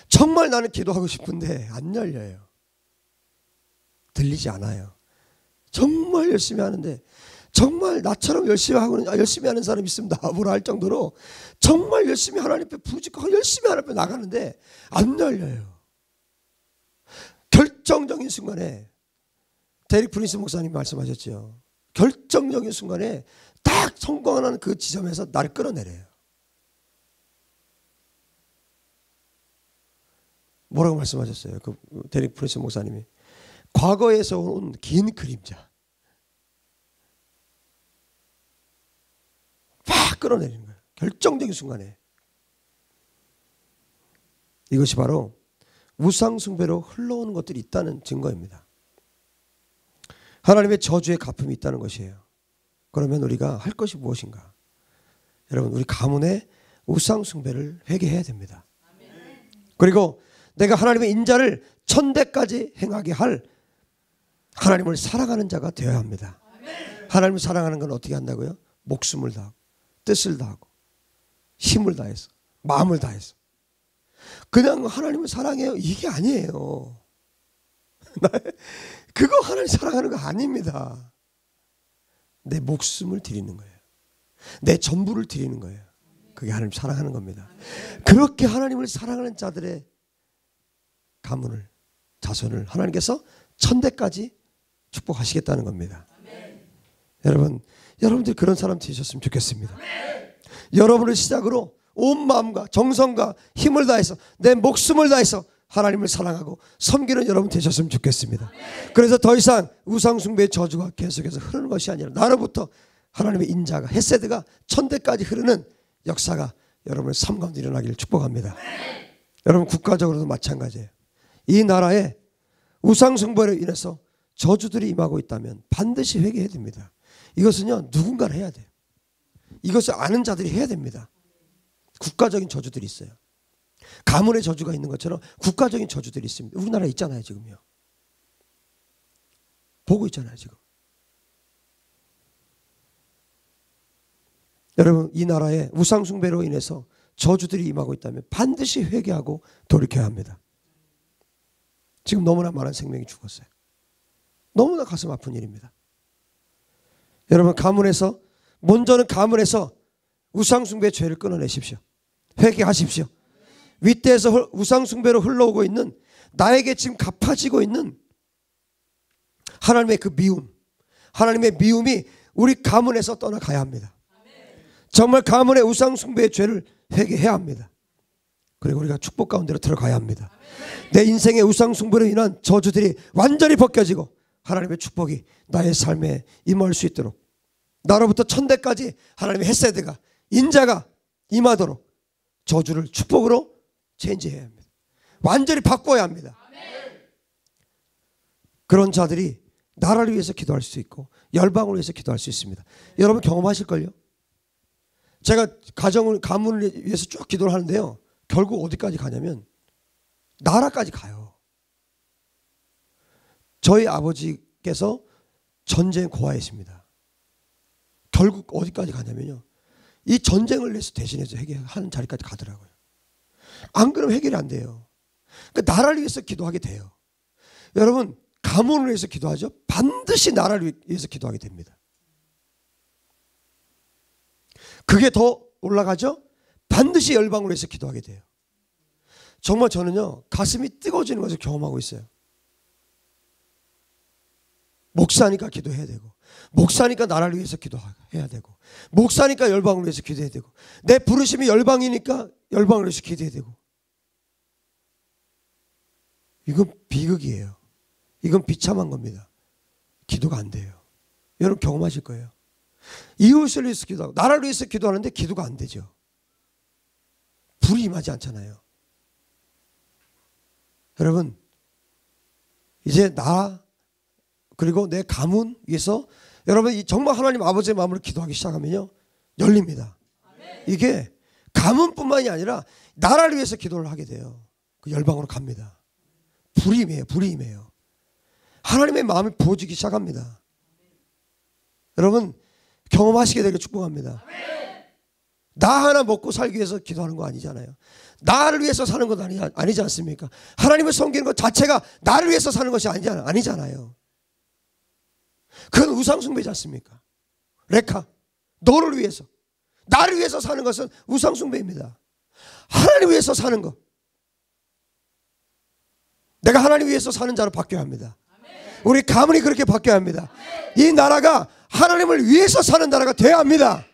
정말 나는 기도하고 싶은데 안 열려요. 들리지 않아요. 정말 열심히 하는데, 정말 나처럼 열심히 하는 사람이 있으면 나보라 할 정도로 정말 열심히 하나님 앞에 부르짖고 열심히 하나님 앞에 나가는데 안 열려요. 결정적인 순간에 데릭 프린스 목사님 말씀하셨죠. 결정적인 순간에 딱 성공하는 그 지점에서 나를 끌어내려요. 뭐라고 말씀하셨어요? 그 데릭 프린스 목사님이 과거에서 온 긴 그림자 막 끌어내리는 거예요. 결정적인 순간에. 이것이 바로 우상 숭배로 흘러오는 것들이 있다는 증거입니다. 하나님의 저주의 갚음이 있다는 것이에요. 그러면 우리가 할 것이 무엇인가? 여러분, 우리 가문의 우상 숭배를 회개해야 됩니다. 그리고 내가 하나님의 인자를 천대까지 행하게 할 하나님을 사랑하는 자가 되어야 합니다. 하나님을 사랑하는 건 어떻게 한다고요? 목숨을 다하고 뜻을 다하고 힘을 다해서, 마음을 다해서. 그냥 하나님을 사랑해요 이게 아니에요. 그거 하나님 사랑하는 거 아닙니다. 내 목숨을 드리는 거예요. 내 전부를 드리는 거예요. 그게 하나님 사랑하는 겁니다. 그렇게 하나님을 사랑하는 자들의 가문을, 자손을 하나님께서 천대까지 축복하시겠다는 겁니다. 여러분들이 그런 사람 되셨으면 좋겠습니다. 여러분을 시작으로 온 마음과 정성과 힘을 다해서, 내 목숨을 다해서 하나님을 사랑하고 섬기는 여러분 되셨으면 좋겠습니다. 그래서 더 이상 우상숭배의 저주가 계속해서 흐르는 것이 아니라 나로부터 하나님의 인자가, 헤세드가 천대까지 흐르는 역사가 여러분의 삶 가운데 일어나기를 축복합니다. 여러분, 국가적으로도 마찬가지예요. 이 나라에 우상숭배로 인해서 저주들이 임하고 있다면 반드시 회개해야 됩니다. 이것은요, 누군가는 해야 돼요. 이것을 아는 자들이 해야 됩니다. 국가적인 저주들이 있어요. 가문의 저주가 있는 것처럼 국가적인 저주들이 있습니다. 우리나라에 있잖아요, 지금요. 보고 있잖아요, 지금. 여러분, 이 나라에 우상숭배로 인해서 저주들이 임하고 있다면 반드시 회개하고 돌이켜야 합니다. 지금 너무나 많은 생명이 죽었어요. 너무나 가슴 아픈 일입니다. 여러분, 먼저는 가문에서 우상숭배의 죄를 끊어내십시오. 회개하십시오. 윗대에서 우상숭배로 흘러오고 있는, 나에게 지금 갚아지고 있는 하나님의 그 미움, 하나님의 미움이 우리 가문에서 떠나가야 합니다. 정말 가문의 우상숭배의 죄를 회개해야 합니다. 그리고 우리가 축복 가운데로 들어가야 합니다. 내 인생의 우상숭배로 인한 저주들이 완전히 벗겨지고 하나님의 축복이 나의 삶에 임할 수 있도록, 나로부터 천대까지 하나님의 헤세드가, 인자가 임하도록 저주를 축복으로 체인지해야 합니다. 완전히 바꿔야 합니다. 그런 자들이 나라를 위해서 기도할 수 있고 열방을 위해서 기도할 수 있습니다. 여러분 경험하실걸요? 제가 가문을 위해서 쭉 기도를 하는데요, 결국 어디까지 가냐면 나라까지 가요. 저희 아버지께서 전쟁 고아이십니다. 결국 어디까지 가냐면요, 이 전쟁을 위해서 대신해서 해결하는 자리까지 가더라고요. 안 그러면 해결이 안 돼요. 그러니까 나라를 위해서 기도하게 돼요. 여러분, 가문을 위해서 기도하죠. 반드시 나라를 위해서 기도하게 됩니다. 그게 더 올라가죠. 반드시 열방을 위해서 기도하게 돼요. 정말 저는요, 가슴이 뜨거워지는 것을 경험하고 있어요. 목사니까 기도해야 되고, 목사니까 나라를 위해서 기도해야 되고, 목사니까 열방을 위해서 기도해야 되고, 내 부르심이 열방이니까 열방을 위해서 기도해야 되고. 이건 비극이에요. 이건 비참한 겁니다. 기도가 안 돼요. 여러분 경험하실 거예요. 이웃을 위해서 기도하고 나라를 위해서 기도하는데 기도가 안 되죠. 불이 임하지 않잖아요. 여러분, 이제 나 그리고 내 가문 위해서 여러분 정말 하나님 아버지의 마음으로 기도하기 시작하면요, 열립니다. 이게 가문뿐만이 아니라 나라를 위해서 기도를 하게 돼요. 그 열방으로 갑니다. 불이 임해요. 하나님의 마음이 부어지기 시작합니다. 여러분 경험하시게 되길 축복합니다. 나 하나 먹고 살기 위해서 기도하는 거 아니잖아요. 나를 위해서 사는 것 아니지 않습니까? 하나님을 섬기는 것 자체가 나를 위해서 사는 것이 아니잖아요. 그건 우상숭배지 않습니까? 레카, 너를 위해서, 나를 위해서 사는 것은 우상숭배입니다. 하나님 위해서 사는 것, 내가 하나님 위해서 사는 자로 바뀌어야 합니다. 우리 가문이 그렇게 바뀌어야 합니다. 이 나라가 하나님을 위해서 사는 나라가 되어야 합니다.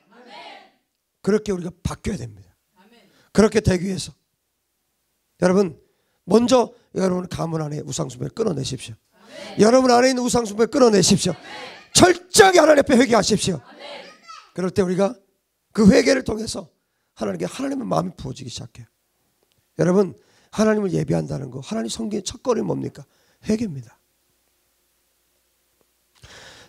그렇게 우리가 바뀌어야 됩니다. 그렇게 되기 위해서 여러분, 먼저 여러분 가문 안에 우상숭배를 끊어내십시오. 여러분 안에 있는 우상숭배를 끊어내십시오. 철저하게 하나님 앞에 회개하십시오. 그럴 때 우리가 그 회개를 통해서 하나님께 하나님의 마음이 부어지기 시작해요. 여러분, 하나님을 예배한다는 거, 하나님 섬기는 첫걸음이 뭡니까? 회개입니다.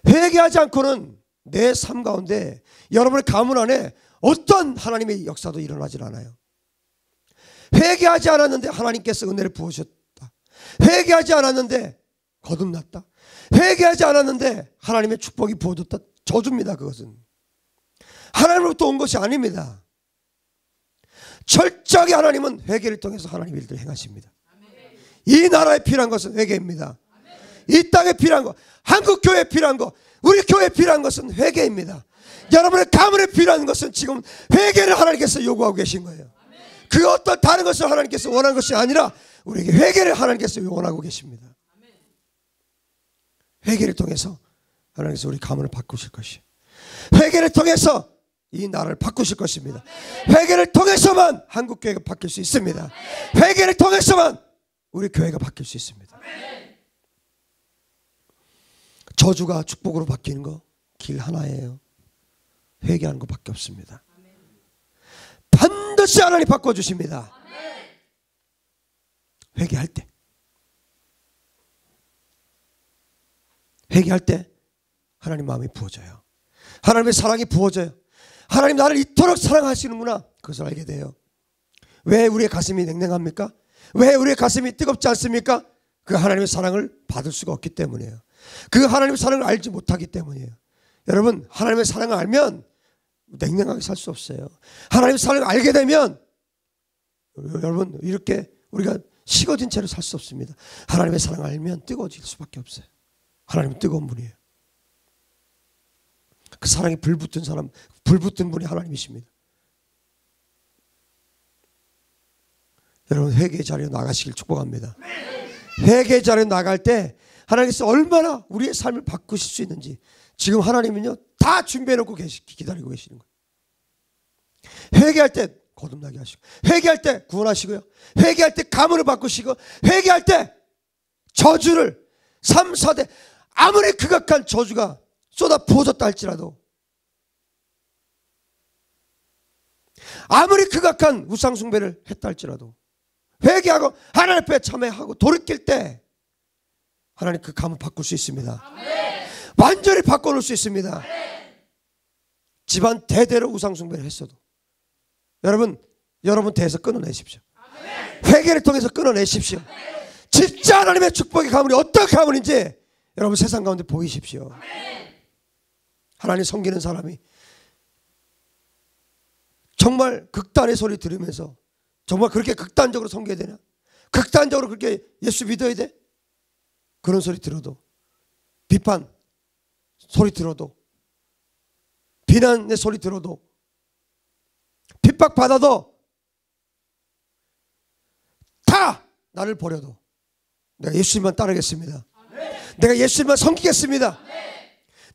회개하지 않고는 내 삶 가운데 여러분의 가문 안에 어떤 하나님의 역사도 일어나질 않아요. 회개하지 않았는데 하나님께서 은혜를 부으셨다. 회개하지 않았는데 거듭났다. 회개하지 않았는데 하나님의 축복이 부어졌다. 저주입니다. 그것은 하나님으로부터 온 것이 아닙니다. 철저하게 하나님은 회개를 통해서 하나님 일들을 행하십니다. 이 나라에 필요한 것은 회개입니다. 이 땅에 필요한 것, 한국 교회에 필요한 것, 우리 교회에 필요한 것은 회개입니다. 여러분의 가문에 필요한 것은 지금 회개를 하나님께서 요구하고 계신 거예요. 그 어떤 다른 것을 하나님께서 원하는 것이 아니라 우리에게 회개를 하나님께서 원하고 계십니다. 회개를 통해서 하나님께서 우리 가문을 바꾸실 것이에요. 회개를 통해서 이 나라를 바꾸실 것입니다. 회개를 통해서만 한국 교회가 바뀔 수 있습니다. 회개를 통해서만 우리 교회가 바뀔 수 있습니다. 저주가 축복으로 바뀌는 거 길 하나예요. 회개하는 것밖에 없습니다. 반드시 하나님 바꿔주십니다. 회개할 때, 회개할 때 하나님 마음이 부어져요. 하나님의 사랑이 부어져요. 하나님 나를 이토록 사랑하시는구나, 그것을 알게 돼요. 왜 우리의 가슴이 냉랭합니까? 왜 우리의 가슴이 뜨겁지 않습니까? 그 하나님의 사랑을 받을 수가 없기 때문이에요. 그 하나님의 사랑을 알지 못하기 때문이에요. 여러분, 하나님의 사랑을 알면 냉랭하게 살 수 없어요. 하나님의 사랑을 알게 되면 여러분, 이렇게 우리가 식어진 채로 살 수 없습니다. 하나님의 사랑을 알면 뜨거워질 수밖에 없어요. 하나님은 뜨거운 분이에요. 그 사랑에 불붙은 사람, 불붙은 분이 하나님이십니다. 여러분, 회개의 자리에 나가시길 축복합니다. 회개의 자리에 나갈 때 하나님께서 얼마나 우리의 삶을 바꾸실 수 있는지 지금 하나님은요 다 준비해놓고 기다리고 계시는 거예요. 회개할 때 거듭나게 하시고, 회개할 때 구원하시고요, 회개할 때 가문을 바꾸시고, 회개할 때 저주를 3, 4대 아무리 극악한 저주가 쏟아 부어졌다 할지라도, 아무리 극악한 우상 숭배를 했다 할지라도 회개하고 하나님 앞에 참회하고 돌이킬 때 하나님 그 가문 바꿀 수 있습니다. 아멘. 완전히 바꿔놓을 수 있습니다. 아멘. 집안 대대로 우상 숭배를 했어도 여러분 대에서 끊어내십시오. 아멘. 회개를 통해서 끊어내십시오. 아멘. 진짜 하나님의 축복의 가문이 어떤 가문인지 여러분 세상 가운데 보이십시오. 아멘. 하나님 섬기는 사람이 정말 극단의 소리 들으면서 정말 그렇게 극단적으로 섬겨야 되나? 극단적으로 그렇게 예수 믿어야 돼? 그런 소리 들어도, 비판 소리 들어도, 비난의 소리 들어도, 핍박받아도 다 나를 버려도 내가 예수님만 따르겠습니다. 아멘. 내가 예수님만 섬기겠습니다. 아멘.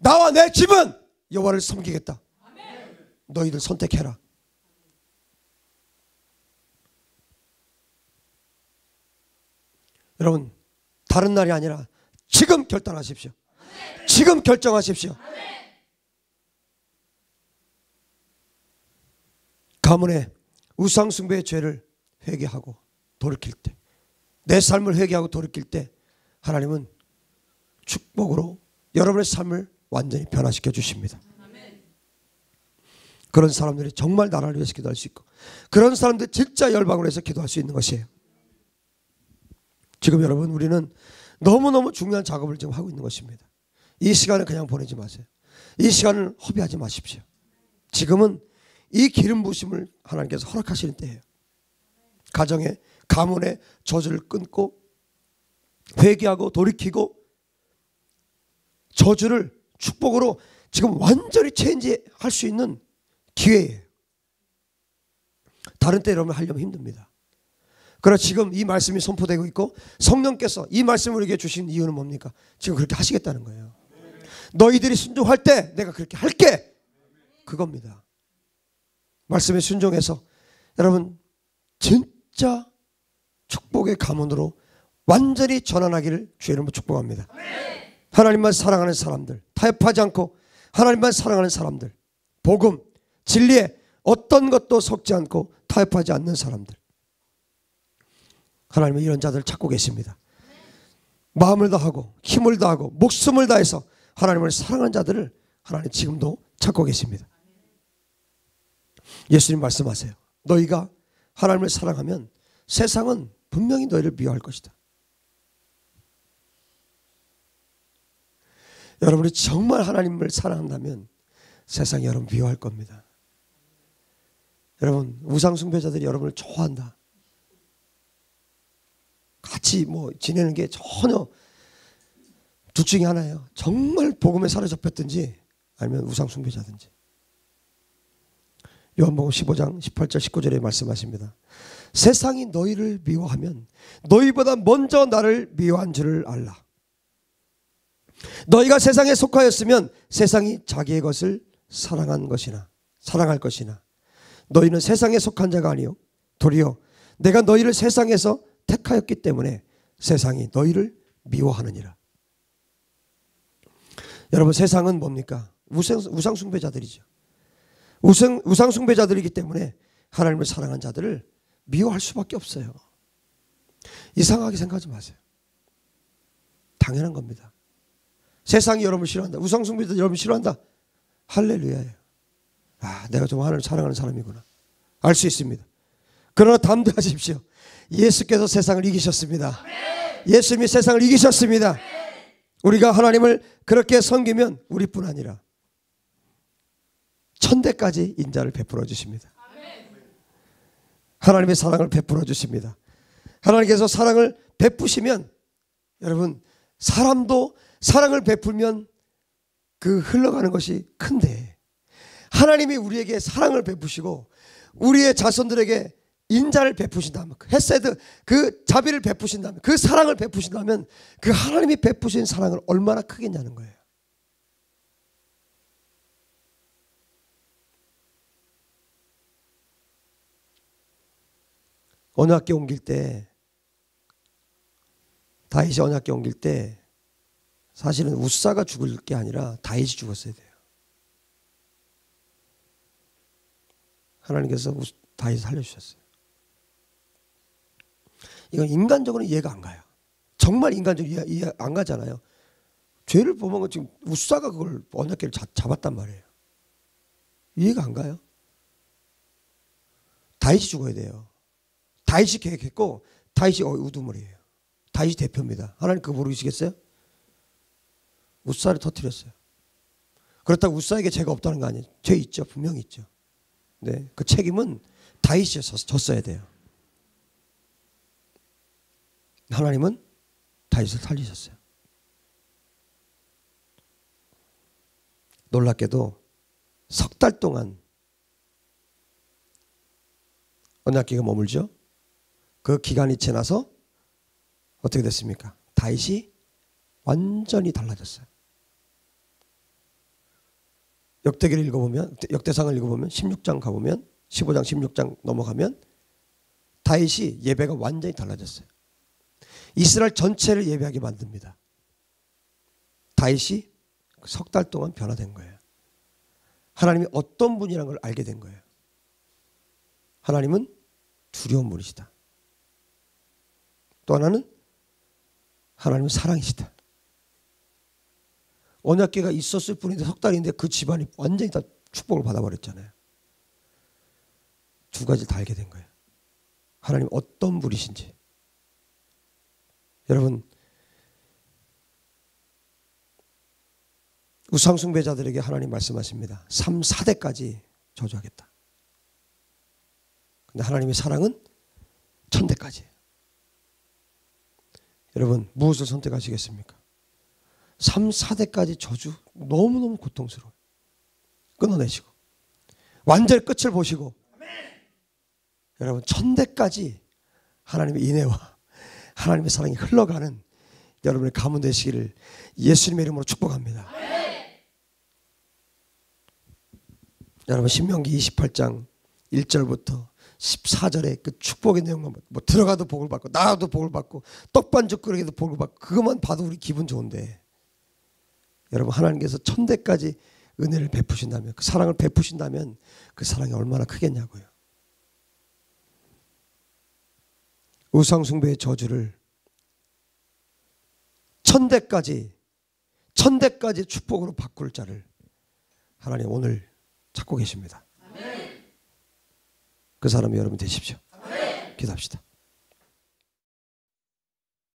나와 내 집은 여호와를 섬기겠다. 아멘. 너희들 선택해라. 여러분, 다른 날이 아니라 지금 결단하십시오. 아멘. 지금 결정하십시오. 아멘. 가문의 우상 숭배의 죄를 회개하고 돌이킬 때, 내 삶을 회개하고 돌이킬 때 하나님은 축복으로 여러분의 삶을 완전히 변화시켜 주십니다. 아멘. 그런 사람들이 정말 나라를 위해서 기도할 수 있고, 그런 사람들이 진짜 열방을 해서 기도할 수 있는 것이에요. 지금 여러분, 우리는 너무너무 중요한 작업을 지금 하고 있는 것입니다. 이 시간을 그냥 보내지 마세요. 이 시간을 허비하지 마십시오. 지금은 이 기름 부으심을 하나님께서 허락하시는 때예요. 가정의 가문의 저주를 끊고 회개하고 돌이키고 저주를 축복으로 지금 완전히 체인지할 수 있는 기회예요. 다른 때 여러분 하려면 힘듭니다. 그러나 지금 이 말씀이 선포되고 있고 성령께서 이 말씀을 우리에게 주신 이유는 뭡니까? 지금 그렇게 하시겠다는 거예요. 너희들이 순종할 때 내가 그렇게 할게, 그겁니다. 말씀에 순종해서 여러분 진짜 축복의 가문으로 완전히 전환하기를 주의 이름으로 축복합니다. 하나님만 사랑하는 사람들, 타협하지 않고 하나님만 사랑하는 사람들, 복음, 진리에 어떤 것도 섞지 않고 타협하지 않는 사람들, 하나님은 이런 자들을 찾고 계십니다. 마음을 다하고 힘을 다하고 목숨을 다해서 하나님을 사랑하는 자들을 하나님 지금도 찾고 계십니다. 예수님 말씀하세요. 너희가 하나님을 사랑하면 세상은 분명히 너희를 미워할 것이다. 여러분이 정말 하나님을 사랑한다면 세상이 여러분 미워할 겁니다. 여러분, 우상 숭배자들이 여러분을 좋아한다. 같이 지내는 게 전혀 둘 중에 하나예요. 정말 복음에 사로잡혔든지 아니면 우상 숭배자든지. 요한복음 15장 18절 19절에 말씀하십니다. 세상이 너희를 미워하면 너희보다 먼저 나를 미워한 줄을 알라. 너희가 세상에 속하였으면 세상이 자기의 것을 사랑할 것이나 너희는 세상에 속한 자가 아니요 도리어 내가 너희를 세상에서 택하였기 때문에 세상이 너희를 미워하느니라. 여러분, 세상은 뭡니까? 우상 숭배자들이죠. 우상 숭배자들이기 때문에 하나님을 사랑한 자들을 미워할 수밖에 없어요. 이상하게 생각하지 마세요. 당연한 겁니다. 세상이 여러분을 싫어한다. 우상 숭배자들 여러분을 싫어한다. 할렐루야예요. 내가 좀 하나님을 사랑하는 사람이구나. 알 수 있습니다. 그러나 담대하십시오. 예수께서 세상을 이기셨습니다. 예수님이 세상을 이기셨습니다. 우리가 하나님을 그렇게 섬기면 우리뿐 아니라 천대까지 인자를 베풀어 주십니다. 하나님의 사랑을 베풀어 주십니다. 하나님께서 사랑을 베푸시면 여러분, 사람도 사랑을 베풀면 그 흘러가는 것이 큰데 하나님이 우리에게 사랑을 베푸시고 우리의 자손들에게 인자를 베푸신다면, 헤세드, 그 자비를 베푸신다면, 그 사랑을 베푸신다면 그 하나님이 베푸신 사랑을 얼마나 크겠냐는 거예요. 언약궤 옮길 때, 다윗이 언약궤 옮길 때 사실은 우사가 죽을 게 아니라 다윗이 죽었어야 돼요. 하나님께서 다윗을 살려주셨어요. 이건 인간적으로 이해가 안 가요. 정말 인간적으로 이해 안 가잖아요. 죄를 보면 지금 우사가 그걸 언약궤를 잡았단 말이에요. 이해가 안 가요. 다윗이 죽어야 돼요. 다윗이 계획했고 다윗이 우두머리예요. 다윗이 대표입니다. 하나님 그거 모르시겠어요? 우사를 터뜨렸어요. 그렇다고 우사에게 죄가 없다는 거 아니에요. 죄 있죠. 분명히 있죠. 네, 그 책임은 다윗이 졌어야 돼요. 하나님은 다윗을 살리셨어요. 놀랍게도 석 달 동안 언약궤가 머물죠. 그 기간이 지나서 어떻게 됐습니까? 다윗이 완전히 달라졌어요. 역대기를 읽어보면, 역대상을 읽어보면 16장 가보면 15장 16장 넘어가면 다윗이 예배가 완전히 달라졌어요. 이스라엘 전체를 예배하게 만듭니다. 다윗이 석 달 동안 변화된 거예요. 하나님이 어떤 분이라는 걸 알게 된 거예요. 하나님은 두려운 분이시다. 또 하나는 하나님은 사랑이시다. 언약궤가 있었을 뿐인데 석 달인데 그 집안이 완전히 다 축복을 받아버렸잖아요. 두 가지 다 알게 된 거예요. 하나님 어떤 분이신지. 여러분, 우상숭배자들에게 하나님 말씀하십니다. 3, 4대까지 저주하겠다. 근데 하나님의 사랑은 1000대까지예요. 여러분, 무엇을 선택하시겠습니까? 3, 4대까지 저주 너무너무 고통스러워요. 끊어내시고 완전히 끝을 보시고 여러분 1000대까지 하나님의 인애와 하나님의 사랑이 흘러가는 여러분의 가문 되시기를 예수님의 이름으로 축복합니다. 여러분 신명기 28장 1절부터 14절에 그 축복의 내용만 들어가도 복을 받고 나가도 복을 받고 떡반죽 끓여도 복을 받고 그것만 봐도 우리 기분 좋은데 여러분 하나님께서 1000대까지 은혜를 베푸신다면 그 사랑을 베푸신다면 그 사랑이 얼마나 크겠냐고요. 우상숭배의 저주를 1000대까지 축복으로 바꿀 자를 하나님 오늘 찾고 계십니다. 그 사람이 여러분 되십시오. 기도합시다.